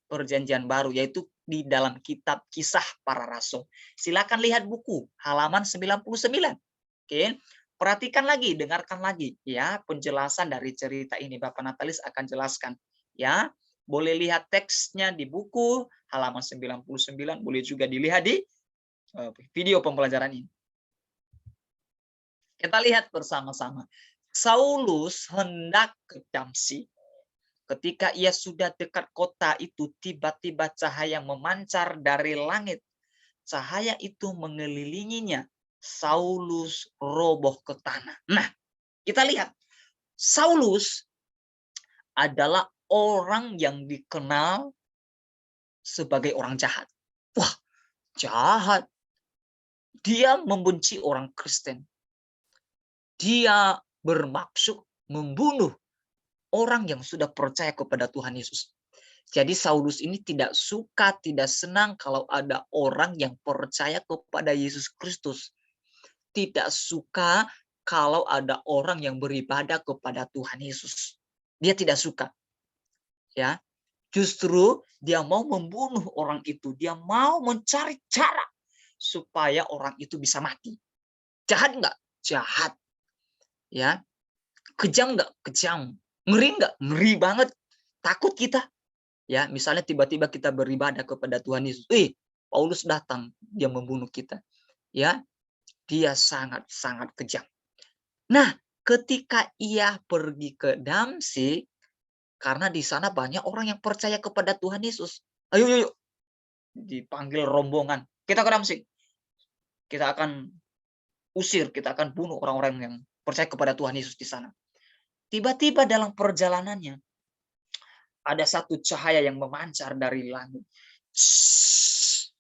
Perjanjian Baru, yaitu di dalam kitab Kisah Para Rasul. Silakan lihat buku halaman 99. Oke. Perhatikan lagi, dengarkan lagi ya penjelasan dari cerita ini. Bapak Natalis akan jelaskan ya. Boleh lihat teksnya di buku halaman 99, boleh juga dilihat di video pembelajaran ini. Kita lihat bersama-sama. Saulus hendak ke Damsyik. Ketika ia sudah dekat kota itu, tiba-tiba cahaya memancar dari langit. Cahaya itu mengelilinginya. Saulus roboh ke tanah. Nah, kita lihat. Saulus adalah orang yang dikenal sebagai orang jahat. Wah, jahat. Dia membenci orang Kristen. Dia bermaksud membunuh orang yang sudah percaya kepada Tuhan Yesus. Jadi Saulus ini tidak suka, tidak senang kalau ada orang yang percaya kepada Yesus Kristus. Tidak suka kalau ada orang yang beribadah kepada Tuhan Yesus. Dia tidak suka. Ya, justru dia mau membunuh orang itu. Dia mau mencari cara supaya orang itu bisa mati. Jahat nggak? Jahat. Ya, kejam nggak? Kejam. Ngeri nggak? Ngeri banget. Takut kita. Ya, misalnya tiba-tiba kita beribadah kepada Tuhan Yesus. Paulus datang, dia membunuh kita. Ya, dia sangat-sangat kejam. Nah, ketika ia pergi ke Damsyik, karena di sana banyak orang yang percaya kepada Tuhan Yesus. Ayo, dipanggil rombongan, "Kita ke Damsyik, kita akan usir, kita akan bunuh orang-orang yang percaya kepada Tuhan Yesus di sana." Tiba-tiba dalam perjalanannya, ada satu cahaya yang memancar dari langit.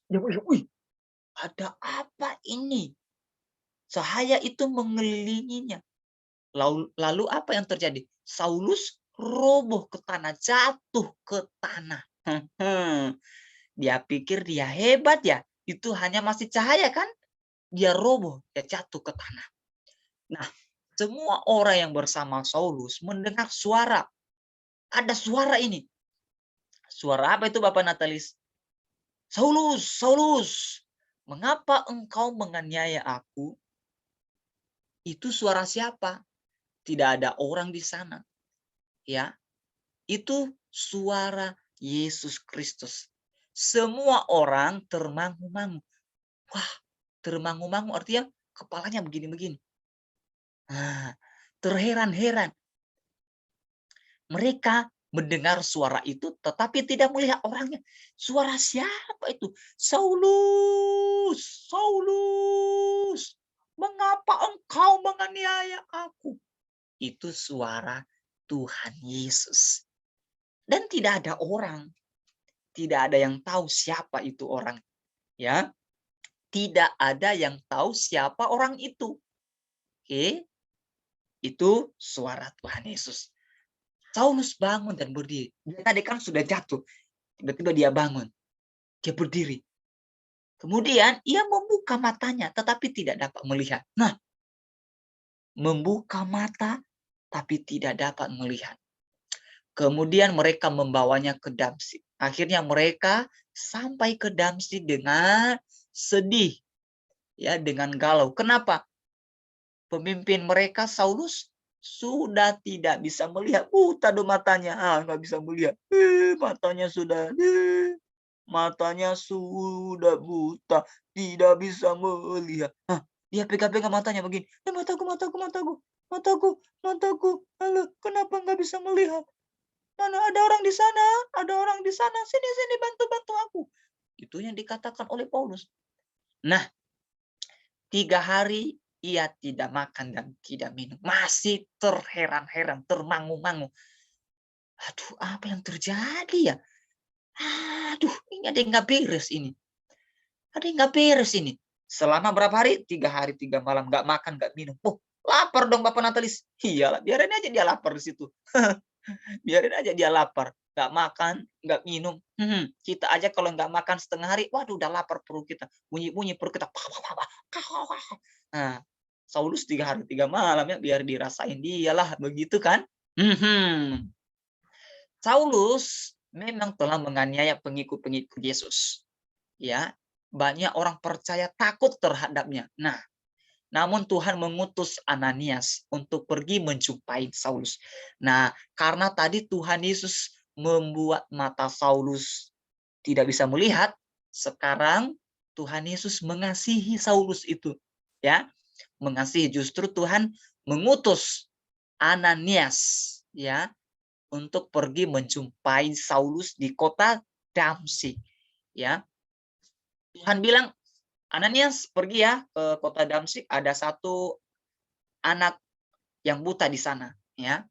Dia bilang, "Wih, ada apa ini?" Cahaya itu mengelilinginya. Lalu apa yang terjadi? Saulus roboh ke tanah, jatuh ke tanah. Dia pikir dia hebat ya, itu hanya masih cahaya kan? Dia roboh, dia jatuh ke tanah. Nah, semua orang yang bersama Saulus mendengar suara. Ada suara ini. Suara apa itu Bapak Natalis? "Saulus, Saulus, mengapa engkau menganiaya aku?" Itu suara siapa? Tidak ada orang di sana. Ya, itu suara Yesus Kristus. Semua orang termangu-mangu. Wah, termangu-mangu artinya kepalanya begini-begini. Nah, terheran-heran. Mereka mendengar suara itu tetapi tidak melihat orangnya. Suara siapa itu? "Saulus, Saulus, mengapa engkau menganiaya aku?" Itu suara Tuhan Yesus. Dan tidak ada orang, tidak ada yang tahu siapa itu orang, ya. Tidak ada yang tahu siapa orang itu. Oke, itu suara Tuhan Yesus. Saulus bangun dan berdiri. Dia tadi kan sudah jatuh, tiba-tiba dia bangun, dia berdiri. Kemudian ia membuka matanya tetapi tidak dapat melihat. Nah, membuka mata tapi tidak dapat melihat. Kemudian mereka membawanya ke Damsyik. Akhirnya mereka sampai ke Damsyik dengan sedih, ya, dengan galau. Kenapa? Pemimpin mereka Saulus sudah tidak bisa melihat. Tadi matanya, nggak bisa melihat. Matanya sudah buta, tidak bisa melihat. Dia pegang-pegang matanya begini. Mataku, mataku, mataku, mataku, mataku. Halo, kenapa nggak bisa melihat? Mana ada orang di sana, ada orang di sana. Sini, sini, bantu aku. Itu yang dikatakan oleh Paulus. Nah, 3 hari ia tidak makan dan tidak minum. Masih terheran-heran, termangu-mangu. Aduh, apa yang terjadi ya? Aduh, ini ada yang nggak beres ini. Ada yang nggak beres ini. Selama berapa hari? 3 hari, 3 malam. Nggak makan, nggak minum. Lapar dong Bapak Natalis. Iyalah, biarin aja dia lapar di situ. Biarin aja dia lapar. Nggak makan, nggak minum. Kita aja kalau nggak makan setengah hari, waduh udah lapar perut kita. Bunyi-bunyi perut kita. Nah, Saulus 3 hari 3 malam ya, biar dirasain dialah, begitu kan? Saulus memang telah menganiaya pengikut-pengikut Yesus. Ya, banyak orang percaya takut terhadapnya. Nah, namun Tuhan mengutus Ananias untuk pergi menjumpai Saulus. Nah, karena tadi Tuhan Yesus membuat mata Saulus tidak bisa melihat, sekarang Tuhan Yesus mengasihi Saulus itu, ya. Mengasihi, justru Tuhan mengutus Ananias, ya, untuk pergi menjumpai Saulus di kota Damsyik, ya. Tuhan bilang, "Ananias, pergi ya ke kota Damsyik, ada satu anak yang buta di sana, ya.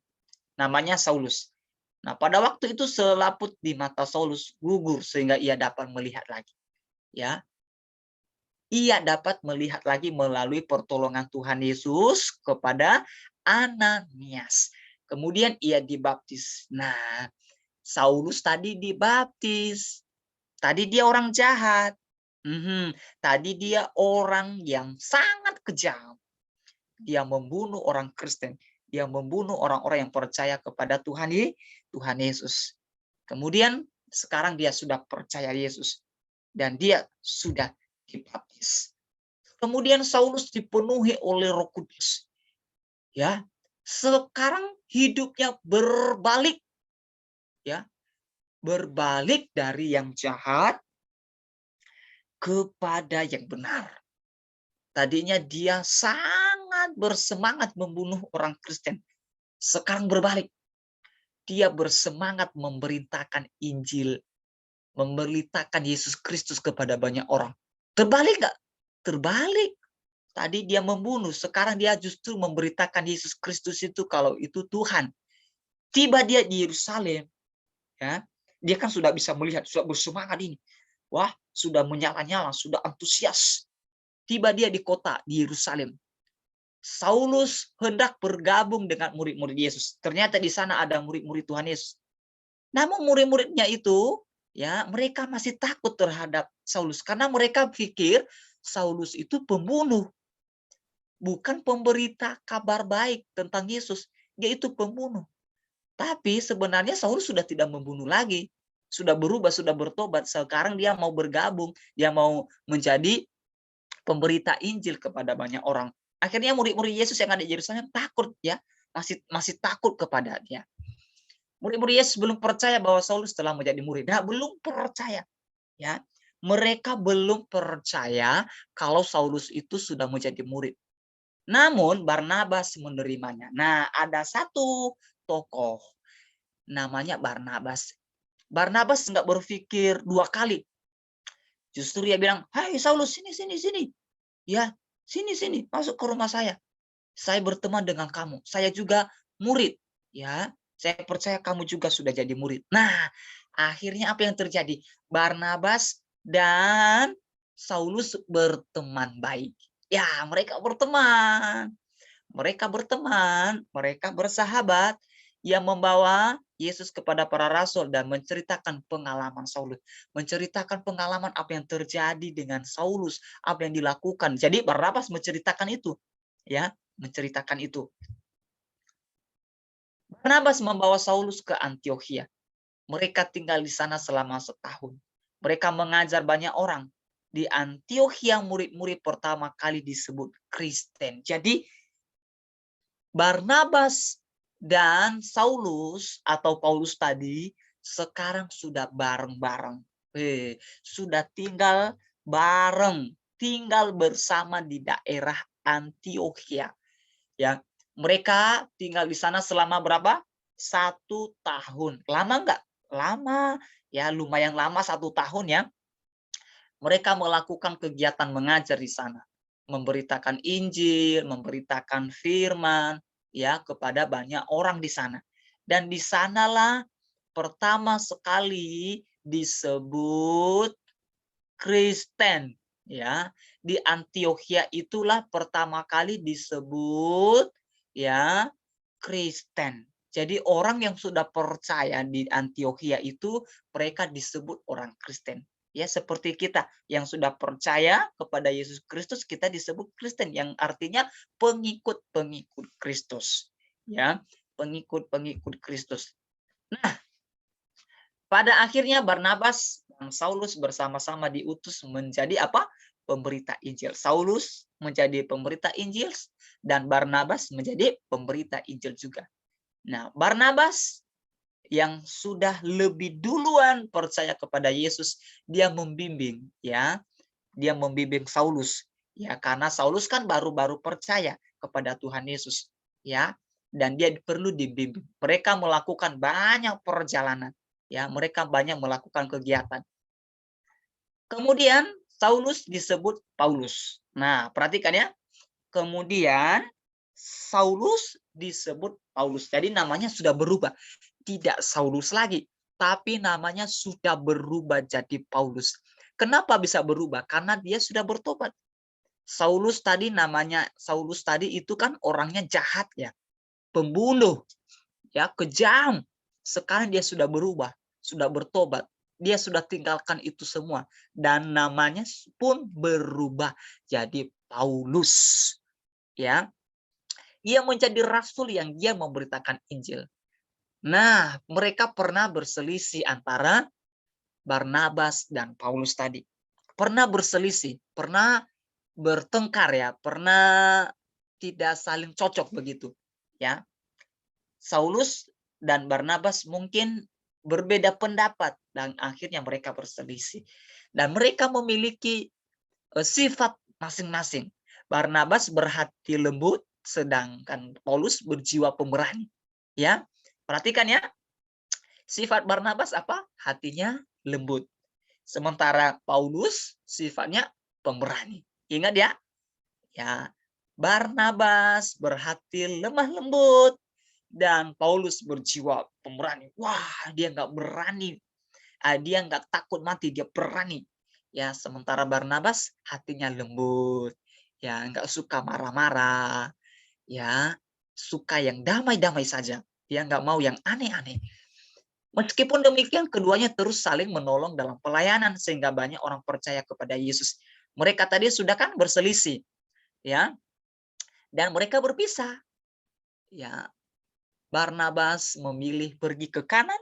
Namanya Saulus." Nah, pada waktu itu selaput di mata Saulus gugur sehingga ia dapat melihat lagi, ya. Ia dapat melihat lagi melalui pertolongan Tuhan Yesus kepada Ananias. Kemudian ia dibaptis. Nah, Saulus tadi dibaptis. Tadi dia orang jahat. Tadi dia orang yang sangat kejam. Dia membunuh orang Kristen. Dia membunuh orang-orang yang percaya kepada Tuhan Yesus. Kemudian sekarang dia sudah percaya Yesus. Dan dia sudah dibaptis. Kemudian Saulus dipenuhi oleh Roh Kudus. Ya. Sekarang hidupnya berbalik, ya. Berbalik dari yang jahat kepada yang benar. Tadinya dia sangat bersemangat membunuh orang Kristen. Sekarang berbalik. Dia bersemangat memberitakan Injil memberitakan Yesus Kristus kepada banyak orang. Terbalik nggak? Terbalik. Tadi dia membunuh, sekarang dia justru memberitakan Yesus Kristus itu kalau itu Tuhan. Tiba dia di Yerusalem, ya, dia kan sudah bisa melihat, sudah bersemangat ini. Wah, sudah menyala-nyala, sudah antusias. Tiba dia di kota, di Yerusalem. Saulus hendak bergabung dengan murid-murid Yesus. Ternyata di sana ada murid-murid Tuhan Yesus. Namun murid-muridnya itu, ya, mereka masih takut terhadap Saulus karena mereka pikir Saulus itu pembunuh, bukan pemberita kabar baik tentang Yesus. Dia itu pembunuh. Tapi sebenarnya Saulus sudah tidak membunuh lagi, sudah berubah, sudah bertobat. Sekarang dia mau bergabung, dia mau menjadi pemberita Injil kepada banyak orang. Akhirnya murid-murid Yesus yang ada di Yerusalem takut, ya, masih takut kepada dia. Murid-murid Yesus belum percaya bahwa Saulus telah menjadi murid. Nah, belum percaya, ya. Mereka belum percaya kalau Saulus itu sudah menjadi murid. Namun Barnabas menerimanya. Nah, ada satu tokoh namanya Barnabas. Barnabas nggak berpikir dua kali. Justru dia bilang, "Hai Saulus, sini. Ya, sini, masuk ke rumah saya. Saya berteman dengan kamu. Saya juga murid. Ya, saya percaya kamu juga sudah jadi murid." Nah, akhirnya apa yang terjadi? Barnabas dan Saulus berteman baik. Ya, mereka berteman. Mereka bersahabat, yang membawa Yesus kepada para rasul dan menceritakan pengalaman Saulus, menceritakan pengalaman apa yang terjadi dengan Saulus, apa yang dilakukan. Jadi Barnabas menceritakan itu, ya, menceritakan itu. Barnabas membawa Saulus ke Antiokhia. Mereka tinggal di sana selama setahun. Mereka mengajar banyak orang. Di Antiokhia murid-murid pertama kali disebut Kristen. Jadi Barnabas dan Saulus atau Paulus tadi sekarang sudah bareng-bareng. Sudah tinggal bareng, tinggal bersama di daerah Antiokhia. Ya, mereka tinggal di sana selama berapa? 1 tahun. Lama nggak? Lama, ya, lumayan lama 1 tahun, ya. Mereka melakukan kegiatan mengajar di sana, memberitakan Injil, memberitakan firman, ya, kepada banyak orang di sana. Dan di sanalah pertama sekali disebut Kristen, ya. Di Antiokhia itulah pertama kali disebut, ya, Kristen. Jadi orang yang sudah percaya di Antiokhia itu mereka disebut orang Kristen. Ya, seperti kita yang sudah percaya kepada Yesus Kristus, kita disebut Kristen yang artinya pengikut-pengikut Kristus. Ya, pengikut-pengikut Kristus. Nah, pada akhirnya Barnabas dan Saulus bersama-sama diutus menjadi apa? Pemberita Injil. Saulus menjadi pemberita Injil dan Barnabas menjadi pemberita Injil juga. Nah, Barnabas yang sudah lebih duluan percaya kepada Yesus, dia membimbing, ya. Dia membimbing Saulus, ya, karena Saulus kan baru-baru percaya kepada Tuhan Yesus, ya. Dan dia perlu dibimbing. Mereka melakukan banyak perjalanan, ya, mereka banyak melakukan kegiatan. Kemudian Saulus disebut Paulus. Nah, perhatikan, ya. Kemudian Saulus disebut Paulus. Jadi namanya sudah berubah. Tidak Saulus lagi, tapi namanya sudah berubah jadi Paulus. Kenapa bisa berubah? Karena dia sudah bertobat. Saulus tadi itu kan orangnya jahat, ya, pembunuh, ya, kejam. Sekarang dia sudah berubah, sudah bertobat. Dia sudah tinggalkan itu semua dan namanya pun berubah jadi Paulus, ya. Ia menjadi rasul yang dia memberitakan Injil. Nah, mereka pernah berselisih antara Barnabas dan Paulus tadi. Pernah berselisih, pernah bertengkar, ya, pernah tidak saling cocok begitu, ya. Saulus dan Barnabas mungkin berbeda pendapat dan akhirnya mereka berselisih. Dan mereka memiliki sifat masing-masing. Barnabas berhati lembut, sedangkan Paulus berjiwa pemberani. Ya, perhatikan, ya. Sifat Barnabas apa? Hatinya lembut. Sementara Paulus sifatnya pemberani. Ingat ya? Ya, Barnabas berhati lemah lembut dan Paulus berjiwa pemberani. Wah, dia nggak berani. Dia nggak takut mati, dia berani. Ya, sementara Barnabas hatinya lembut. Ya, nggak suka marah-marah. Ya, suka yang damai-damai saja. Dia nggak mau yang aneh-aneh. Meskipun demikian, keduanya terus saling menolong dalam pelayanan sehingga banyak orang percaya kepada Yesus. Mereka tadi sudah kan berselisih, ya, dan mereka berpisah. Ya, Barnabas memilih pergi ke kanan,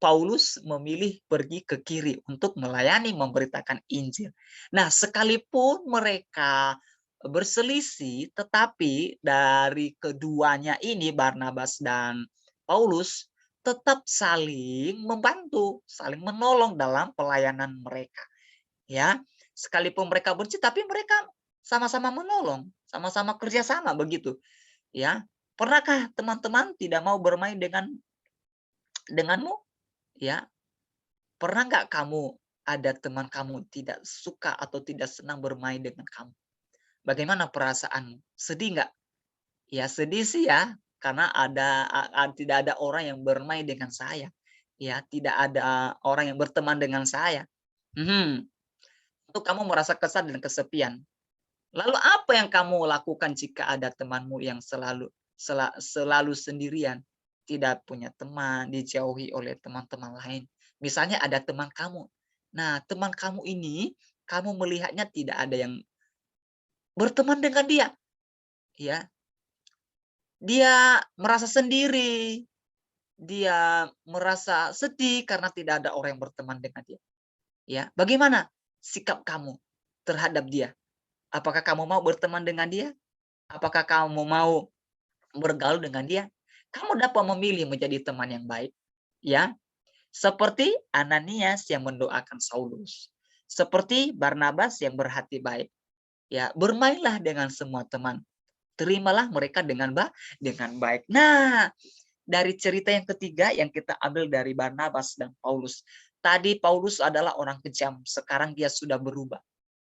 Paulus memilih pergi ke kiri untuk melayani memberitakan Injil. Nah, sekalipun mereka berselisih, tetapi dari keduanya ini Barnabas dan Paulus tetap saling membantu, saling menolong dalam pelayanan mereka. Ya, sekalipun mereka benci, tapi mereka sama-sama menolong, sama-sama kerjasama begitu. Ya, pernahkah teman-teman tidak mau bermain denganmu? Ya, pernah nggak kamu ada teman kamu tidak suka atau tidak senang bermain dengan kamu? Bagaimana perasaanmu? Sedih nggak? Ya sedih sih ya, karena tidak ada orang yang bermain dengan saya. Ya, tidak ada orang yang berteman dengan saya. Itu kamu merasa kesal dan kesepian. Lalu apa yang kamu lakukan jika ada temanmu yang selalu sendirian, tidak punya teman, dijauhi oleh teman-teman lain? Misalnya ada teman kamu. Nah, teman kamu ini kamu melihatnya tidak ada yang berteman dengan dia, ya. Dia merasa sendiri, dia merasa sedih karena tidak ada orang yang berteman dengan dia, ya. Bagaimana sikap kamu terhadap dia? Apakah kamu mau berteman dengan dia? Apakah kamu mau bergaul dengan dia? Kamu dapat memilih menjadi teman yang baik, ya. Seperti Ananias yang mendoakan Saulus, seperti Barnabas yang berhati baik. Ya, bermainlah dengan semua teman. Terimalah mereka dengan baik. Nah, dari cerita yang ketiga yang kita ambil dari Barnabas dan Paulus. Tadi Paulus adalah orang kejam, sekarang dia sudah berubah.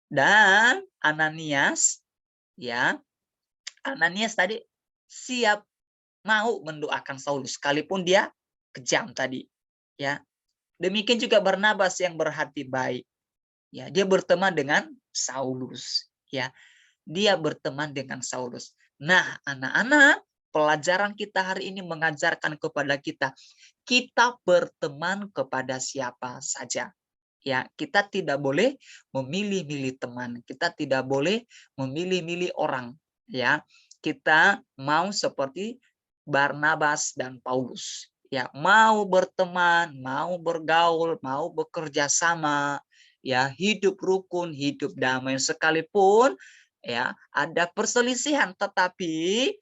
Dan Ananias, ya, Ananias tadi siap mau mendoakan Saulus sekalipun dia kejam tadi, ya. Demikian juga Barnabas yang berhati baik. Ya, dia berteman dengan Saulus, ya. Dia berteman dengan Saulus. Nah, anak-anak, pelajaran kita hari ini mengajarkan kepada kita, kita berteman kepada siapa saja. Ya, kita tidak boleh memilih-milih teman, kita tidak boleh memilih-milih orang, ya. Kita mau seperti Barnabas dan Paulus, ya, mau berteman, mau bergaul, mau bekerja sama, ya, hidup rukun, hidup damai sekalipun ya ada perselisihan, tetapi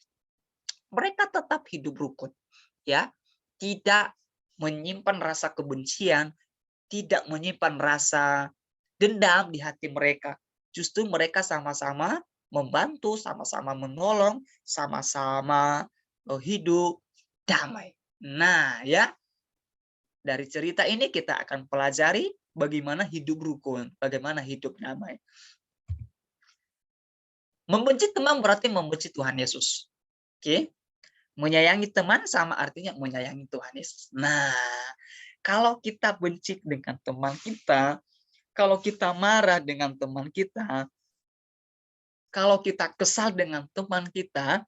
mereka tetap hidup rukun, ya. Tidak menyimpan rasa kebencian, tidak menyimpan rasa dendam di hati mereka. Justru mereka sama-sama membantu, sama-sama menolong, sama-sama hidup damai. Nah, ya, dari cerita ini kita akan pelajari bagaimana hidup rukun, bagaimana hidup damai. Membenci teman berarti membenci Tuhan Yesus. Oke? Menyayangi teman sama artinya menyayangi Tuhan Yesus. Nah, kalau kita benci dengan teman kita, kalau kita marah dengan teman kita, kalau kita kesal dengan teman kita,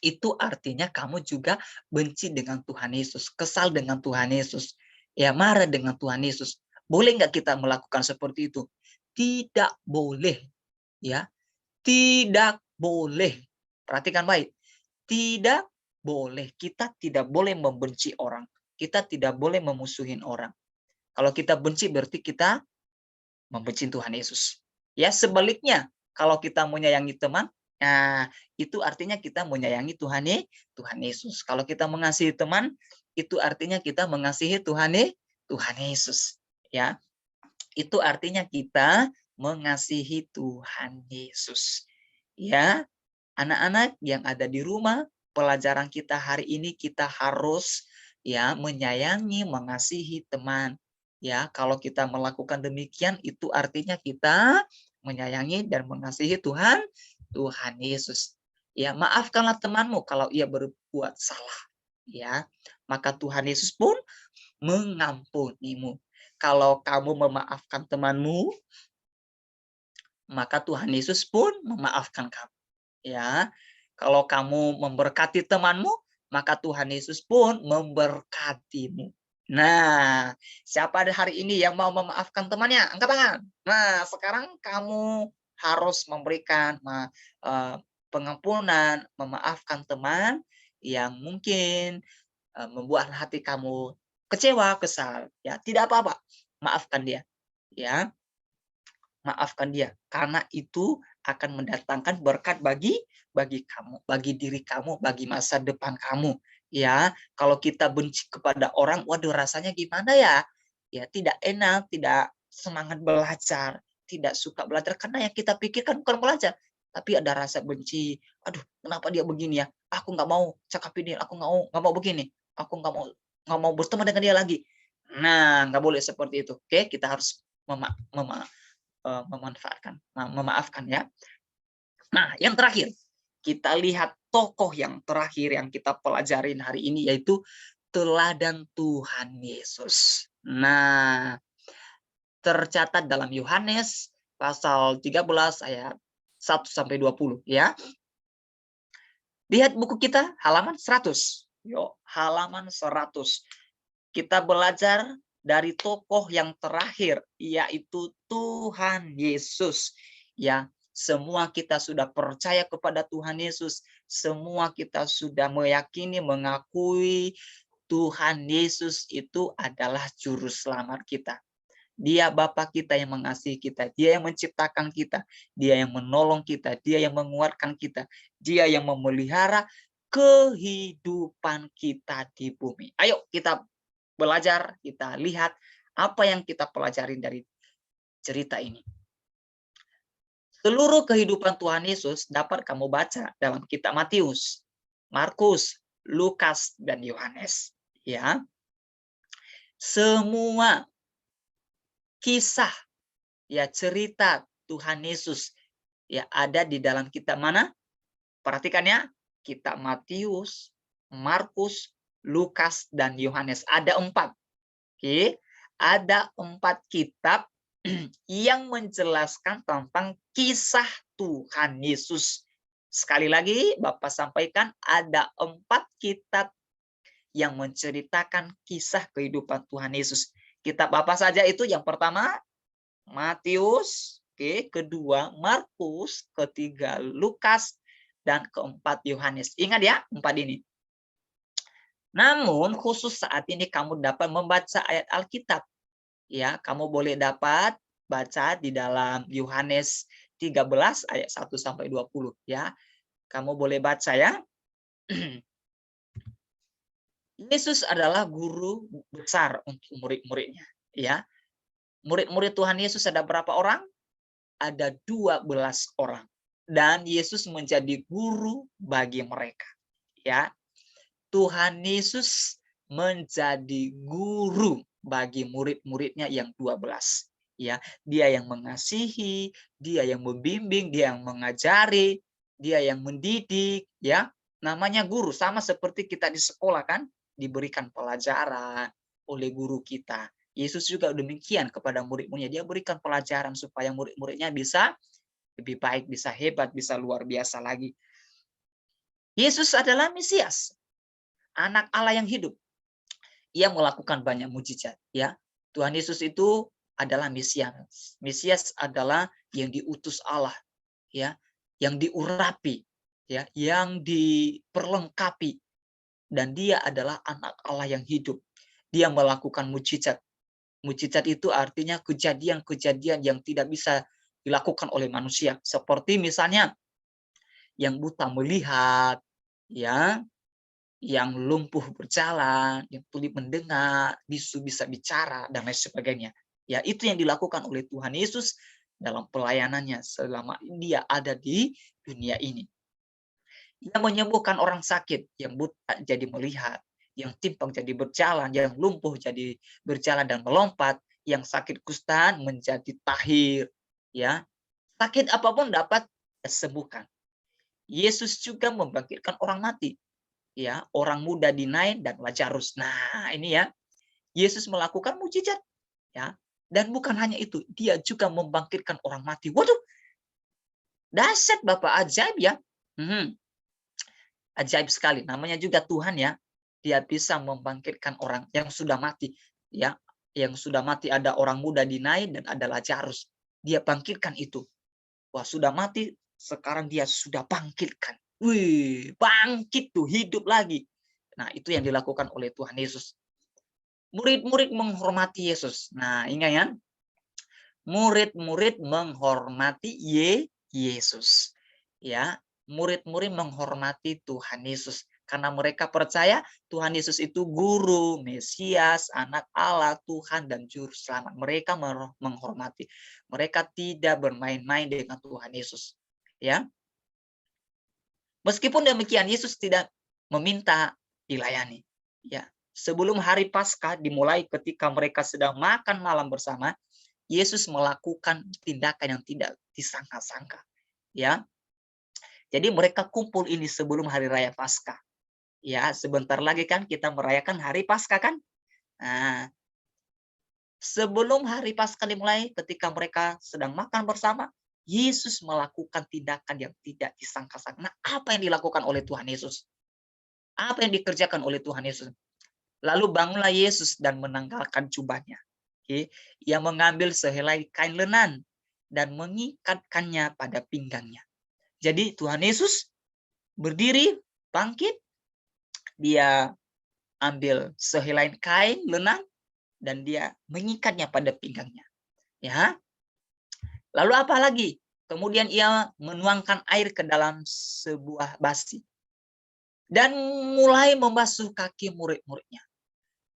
itu artinya kamu juga benci dengan Tuhan Yesus, kesal dengan Tuhan Yesus, ya marah dengan Tuhan Yesus. Boleh nggak kita melakukan seperti itu? Tidak boleh, ya, tidak boleh. Perhatikan baik, tidak boleh. Kita tidak boleh membenci orang. Kita tidak boleh memusuhin orang. Kalau kita benci berarti kita membenci Tuhan Yesus. Ya, sebaliknya, kalau kita menyayangi teman, nah itu artinya kita menyayangi Tuhan Yesus. Kalau kita mengasihi teman, itu artinya kita mengasihi Tuhan Yesus. Ya, itu artinya kita mengasihi Tuhan Yesus. Ya, anak-anak yang ada di rumah, pelajaran kita hari ini kita harus ya menyayangi, mengasihi teman. Ya, kalau kita melakukan demikian itu artinya kita menyayangi dan mengasihi Tuhan Yesus. Ya, maafkanlah temanmu kalau ia berbuat salah. Ya, maka Tuhan Yesus pun mengampunimu. Kalau kamu memaafkan temanmu, maka Tuhan Yesus pun memaafkan kamu. Ya, kalau kamu memberkati temanmu, maka Tuhan Yesus pun memberkatimu. Nah, siapa ada hari ini yang mau memaafkan temannya? Angkat tangan. Nah, sekarang kamu harus memberikan pengampunan, memaafkan teman yang mungkin membuat hati kamu kecewa, kesal. Ya, tidak apa-apa. Maafkan dia. Ya, maafkan dia karena itu akan mendatangkan berkat bagi kamu, bagi diri kamu, bagi masa depan kamu. Ya, kalau kita benci kepada orang, waduh rasanya gimana ya? Ya, tidak enak, tidak semangat belajar, tidak suka belajar karena yang kita pikirkan bukan belajar, tapi ada rasa benci. Aduh, kenapa dia begini ya? Aku nggak mau cakapin dia, aku nggak mau begini, aku nggak mau berteman dengan dia lagi. Nah, nggak boleh seperti itu. Oke, kita harus mema mema memaafkan ya. Nah, yang terakhir, kita lihat tokoh yang terakhir yang kita pelajarin hari ini yaitu teladan Tuhan Yesus. Nah, tercatat dalam Yohanes pasal 13 ayat 1 sampai 20 ya. Lihat buku kita halaman 100. Yuk, halaman 100. Kita belajar dari tokoh yang terakhir yaitu Tuhan Yesus. Ya, semua kita sudah percaya kepada Tuhan Yesus, semua kita sudah meyakini, mengakui Tuhan Yesus itu adalah juru selamat kita. Dia Bapa kita yang mengasihi kita, Dia yang menciptakan kita, Dia yang menolong kita, Dia yang menguatkan kita, Dia yang memelihara kehidupan kita di bumi. Ayo kita belajar, kita lihat apa yang kita pelajari dari cerita ini. Seluruh kehidupan Tuhan Yesus dapat kamu baca dalam kitab Matius, Markus, Lukas, dan Yohanes. Ya, semua kisah, ya cerita Tuhan Yesus, ya ada di dalam kitab mana? Perhatikan ya, kitab Matius, Markus, Lukas, dan Yohanes. Ada 4. Oke, ada 4 kitab yang menjelaskan tentang kisah Tuhan Yesus. Sekali lagi, Bapak sampaikan ada 4 kitab yang menceritakan kisah kehidupan Tuhan Yesus. Kitab apa saja itu? Yang pertama, Matius, oke, kedua Markus, ketiga Lukas, dan keempat Yohanes. Ingat ya, 4 ini. Namun khusus saat ini kamu dapat membaca ayat Alkitab. Ya, kamu boleh dapat baca di dalam Yohanes 13 ayat 1 sampai 20 ya. Kamu boleh baca ya. Yesus adalah guru besar untuk murid-muridnya, ya. Murid-murid Tuhan Yesus ada berapa orang? Ada 12 orang. Dan Yesus menjadi guru bagi mereka, ya. Tuhan Yesus menjadi guru bagi murid-muridnya yang 12. Ya, dia yang mengasihi, dia yang membimbing, dia yang mengajari, dia yang mendidik, ya. Namanya guru, sama seperti kita di sekolah kan, diberikan pelajaran oleh guru kita. Yesus juga demikian kepada murid-muridnya, dia berikan pelajaran supaya murid-muridnya bisa lebih baik, bisa hebat, bisa luar biasa lagi. Yesus adalah Mesias, anak Allah yang hidup. Ia melakukan banyak mujizat, ya. Tuhan Yesus itu adalah Mesias. Mesias adalah yang diutus Allah, ya, yang diurapi, ya, yang diperlengkapi, dan dia adalah anak Allah yang hidup. Dia melakukan mujizat. Mujizat itu artinya kejadian-kejadian yang tidak bisa dilakukan oleh manusia, seperti misalnya yang buta melihat, ya, yang lumpuh berjalan, yang tuli mendengar, bisu bisa bicara, dan lain sebagainya. Ya, itu yang dilakukan oleh Tuhan Yesus dalam pelayanannya selama dia ada di dunia ini. Ia menyembuhkan orang sakit, yang buta jadi melihat, yang timpang jadi berjalan, yang lumpuh jadi berjalan dan melompat, yang sakit kusta menjadi tahir, ya. Sakit apapun dapat disembuhkan. Yesus juga membangkitkan orang mati, ya, orang muda di Nain dan Lazarus. Nah, ini ya, Yesus melakukan mujizat, ya. Dan bukan hanya itu, dia juga membangkitkan orang mati. Waduh, dahsyat Bapak, ajaib ya. Ajaib sekali. Namanya juga Tuhan ya. Dia bisa membangkitkan orang yang sudah mati, ya. Yang sudah mati ada orang muda di Nain dan ada Lazarus. Dia bangkitkan itu. Wah, sudah mati, sekarang dia sudah bangkitkan. Wih, bangkit tuh, hidup lagi. Nah, itu yang dilakukan oleh Tuhan Yesus. Murid-murid menghormati Yesus. Nah, ingat ya, murid-murid menghormati Yesus. Ya, murid-murid menghormati Tuhan Yesus karena mereka percaya Tuhan Yesus itu guru, Mesias, anak Allah, Tuhan dan juru selamat. Mereka menghormati. Mereka tidak bermain-main dengan Tuhan Yesus. Ya. Meskipun demikian Yesus tidak meminta dilayani. Ya. Sebelum hari Paskah dimulai ketika mereka sedang makan malam bersama, Yesus melakukan tindakan yang tidak disangka-sangka. Ya. Jadi mereka kumpul ini sebelum hari raya Paskah. Ya, sebentar lagi kan kita merayakan hari Paskah kan? Nah, sebelum hari Paskah dimulai, ketika mereka sedang makan bersama, Yesus melakukan tindakan yang tidak disangka-sangka. Nah, apa yang dilakukan oleh Tuhan Yesus? Apa yang dikerjakan oleh Tuhan Yesus? Lalu bangunlah Yesus dan menanggalkan jubahnya. Oke, ia mengambil sehelai kain lenan dan mengikatkannya pada pinggangnya. Jadi Tuhan Yesus berdiri, bangkit, dia ambil sehelai kain lenan dan dia mengikatnya pada pinggangnya. Ya. Lalu apa lagi? Kemudian ia menuangkan air ke dalam sebuah basi dan mulai membasuh kaki murid-muridnya.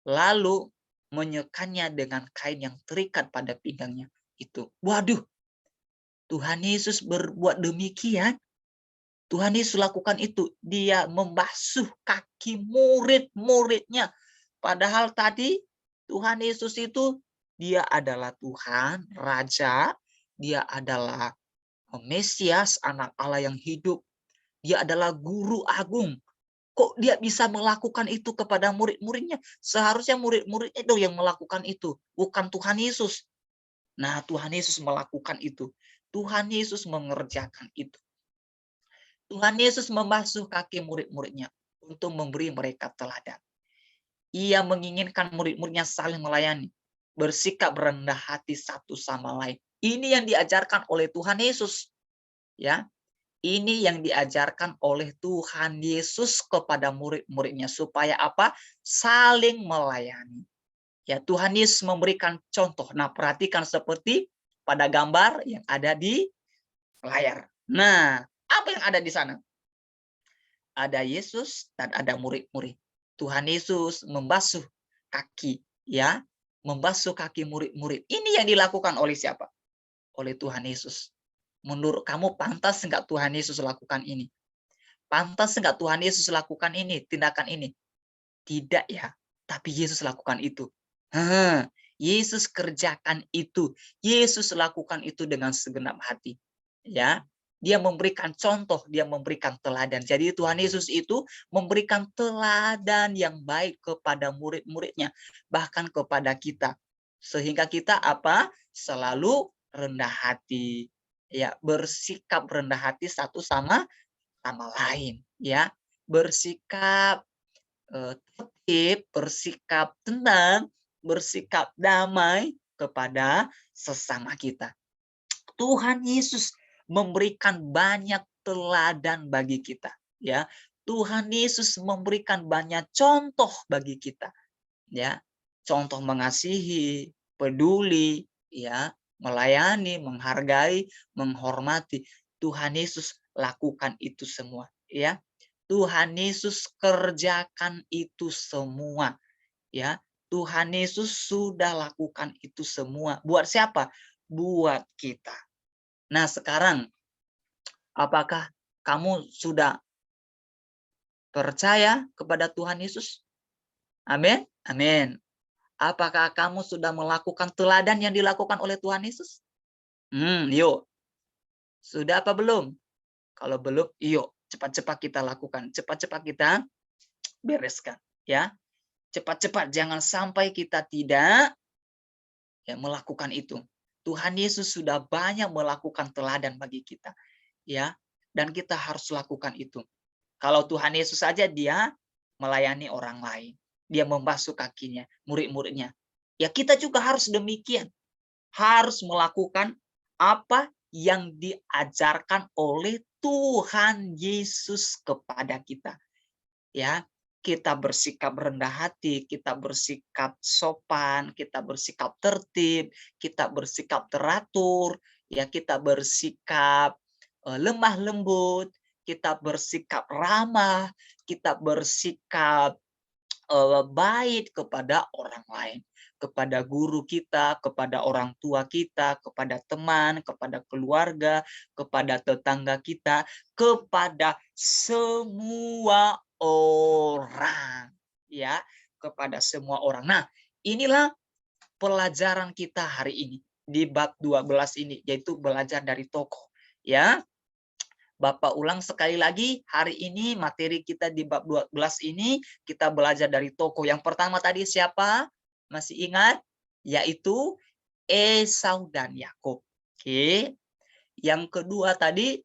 Lalu menyekannya dengan kain yang terikat pada pinggangnya itu. Waduh, Tuhan Yesus berbuat demikian. Tuhan Yesus lakukan itu. Dia membasuh kaki murid-muridnya. Padahal tadi Tuhan Yesus itu dia adalah Tuhan, Raja. Dia adalah Mesias, anak Allah yang hidup. Dia adalah guru agung. Kok dia bisa melakukan itu kepada murid-muridnya? Seharusnya murid-murid itu yang melakukan itu, bukan Tuhan Yesus. Nah, Tuhan Yesus melakukan itu. Tuhan Yesus mengerjakan itu. Tuhan Yesus membasuh kaki murid-muridnya untuk memberi mereka teladan. Ia menginginkan murid-muridnya saling melayani, bersikap rendah hati satu sama lain. Ini yang diajarkan oleh Tuhan Yesus. Ya, ini yang diajarkan oleh Tuhan Yesus kepada murid-muridnya supaya apa? Saling melayani. Ya, Tuhan Yesus memberikan contoh. Nah, perhatikan seperti pada gambar yang ada di layar. Nah, apa yang ada di sana? Ada Yesus dan ada murid-murid. Tuhan Yesus membasuh kaki, ya, membasuh kaki murid-murid. Ini yang dilakukan oleh siapa? Oleh Tuhan Yesus. Menurut kamu pantas enggak Tuhan Yesus lakukan ini? Pantas enggak Tuhan Yesus lakukan ini, tindakan ini? Tidak ya, tapi Yesus lakukan itu. Yesus kerjakan itu. Yesus lakukan itu dengan segenap hati. Ya, dia memberikan contoh, dia memberikan teladan. Jadi Tuhan Yesus itu memberikan teladan yang baik kepada murid-muridnya, bahkan kepada kita. Sehingga kita apa? Selalu rendah hati. Ya, bersikap rendah hati satu sama lain, ya. Bersikap tertib, bersikap tenang, bersikap damai kepada sesama kita. Tuhan Yesus memberikan banyak teladan bagi kita, ya. Tuhan Yesus memberikan banyak contoh bagi kita, ya. Contoh mengasihi, peduli, ya, melayani, menghargai, menghormati. Tuhan Yesus lakukan itu semua, ya. Tuhan Yesus kerjakan itu semua, ya. Tuhan Yesus sudah lakukan itu semua. Buat siapa? Buat kita. Nah, sekarang apakah kamu sudah percaya kepada Tuhan Yesus? Amin. Amin. Apakah kamu sudah melakukan teladan yang dilakukan oleh Tuhan Yesus? Yuk. Sudah apa belum? Kalau belum, yuk cepat-cepat kita lakukan. Cepat-cepat kita bereskan. Ya, cepat-cepat. Jangan sampai kita tidak melakukan itu. Tuhan Yesus sudah banyak melakukan teladan bagi kita. Ya, dan kita harus lakukan itu. Kalau Tuhan Yesus saja dia melayani orang lain. Dia membasuh kakinya, murid-muridnya. Ya kita juga harus demikian. Harus melakukan apa yang diajarkan oleh Tuhan Yesus kepada kita. Ya, kita bersikap rendah hati, kita bersikap sopan, kita bersikap tertib, kita bersikap teratur, ya kita bersikap lemah lembut, kita bersikap ramah, kita bersikap baik kepada orang lain, kepada guru kita, kepada orang tua kita, kepada teman, kepada keluarga, kepada tetangga kita, kepada semua orang, ya, kepada semua orang. Nah, inilah pelajaran kita hari ini di bab 12 ini, yaitu belajar dari tokoh, ya. Bapak ulang sekali lagi, hari ini materi kita di bab 12 ini kita belajar dari tokoh. Yang pertama tadi siapa? Masih ingat? Yaitu Esau dan Yakub. Oke. Yang kedua tadi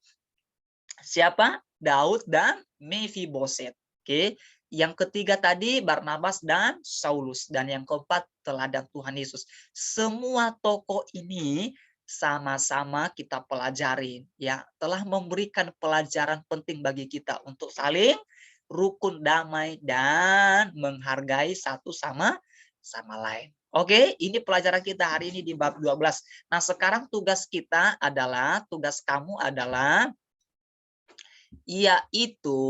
siapa? Daud dan Mefiboset. Oke. Yang ketiga tadi Barnabas dan Saulus. Dan yang keempat teladan Tuhan Yesus. Semua tokoh ini sama-sama kita pelajarin, ya, telah memberikan pelajaran penting bagi kita untuk saling rukun damai dan menghargai satu sama lain. Oke, ini pelajaran kita hari ini di bab 12. Nah, sekarang tugas kamu adalah yaitu,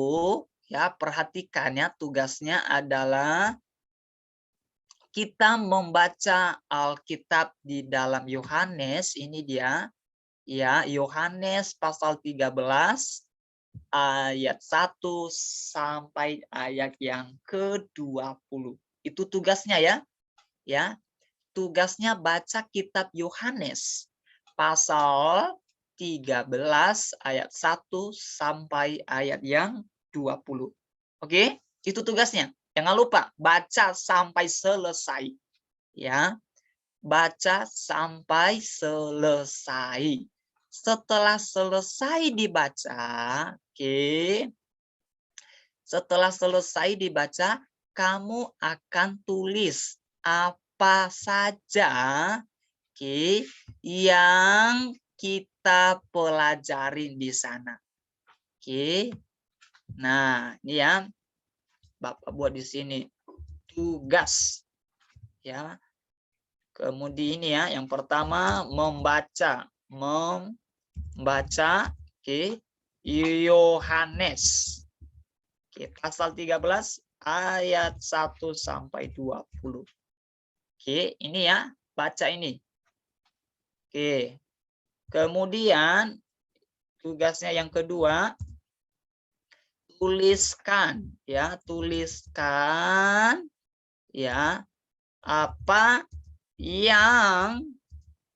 ya, perhatikannya, tugasnya adalah kita membaca Alkitab di dalam Yohanes, ini dia, ya, Yohanes pasal 13 ayat 1 sampai ayat yang ke-20. Itu tugasnya ya. Ya. Tugasnya baca kitab Yohanes pasal 13 ayat 1 sampai ayat yang 20. Oke? Itu tugasnya. Jangan lupa baca sampai selesai. Ya. Baca sampai selesai. Setelah selesai dibaca, oke. Setelah selesai dibaca, kamu akan tulis apa saja, oke, yang kita pelajarin di sana. Oke. Nah, ini ya. Bapak buat di sini tugas. Ya. Kemudian ini ya, yang pertama membaca, oke, Yohanes. Oke, pasal 13 ayat 1 sampai 20. Oke, ini ya, baca ini. Oke. Kemudian tugasnya yang kedua, tuliskan ya, apa yang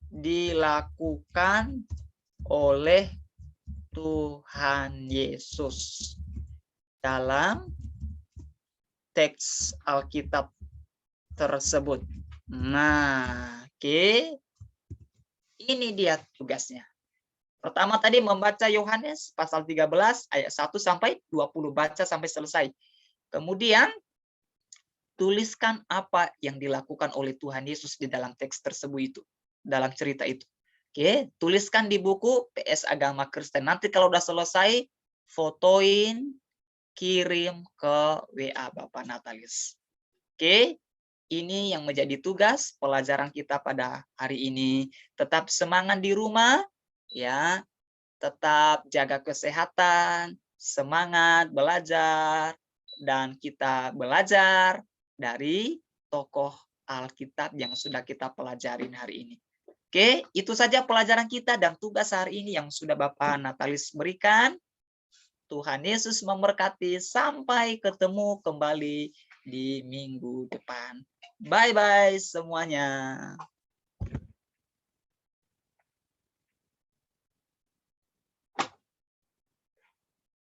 dilakukan oleh Tuhan Yesus dalam teks Alkitab tersebut. Nah, oke. Ini dia tugasnya. Pertama tadi membaca Yohanes pasal 13 ayat 1 sampai 20, baca sampai selesai. Kemudian tuliskan apa yang dilakukan oleh Tuhan Yesus di dalam teks tersebut itu, dalam cerita itu. Oke, tuliskan di buku PS Agama Kristen. Nanti kalau udah selesai, fotoin, kirim ke WA Bapak Natalis. Oke, ini yang menjadi tugas pelajaran kita pada hari ini. Tetap semangat di rumah, ya. Tetap jaga kesehatan, semangat belajar, dan kita belajar dari tokoh Alkitab yang sudah kita pelajarin hari ini. Oke, itu saja pelajaran kita dan tugas hari ini yang sudah Bapak Natalis berikan. Tuhan Yesus memberkati. Sampai ketemu kembali di minggu depan. Bye-bye semuanya.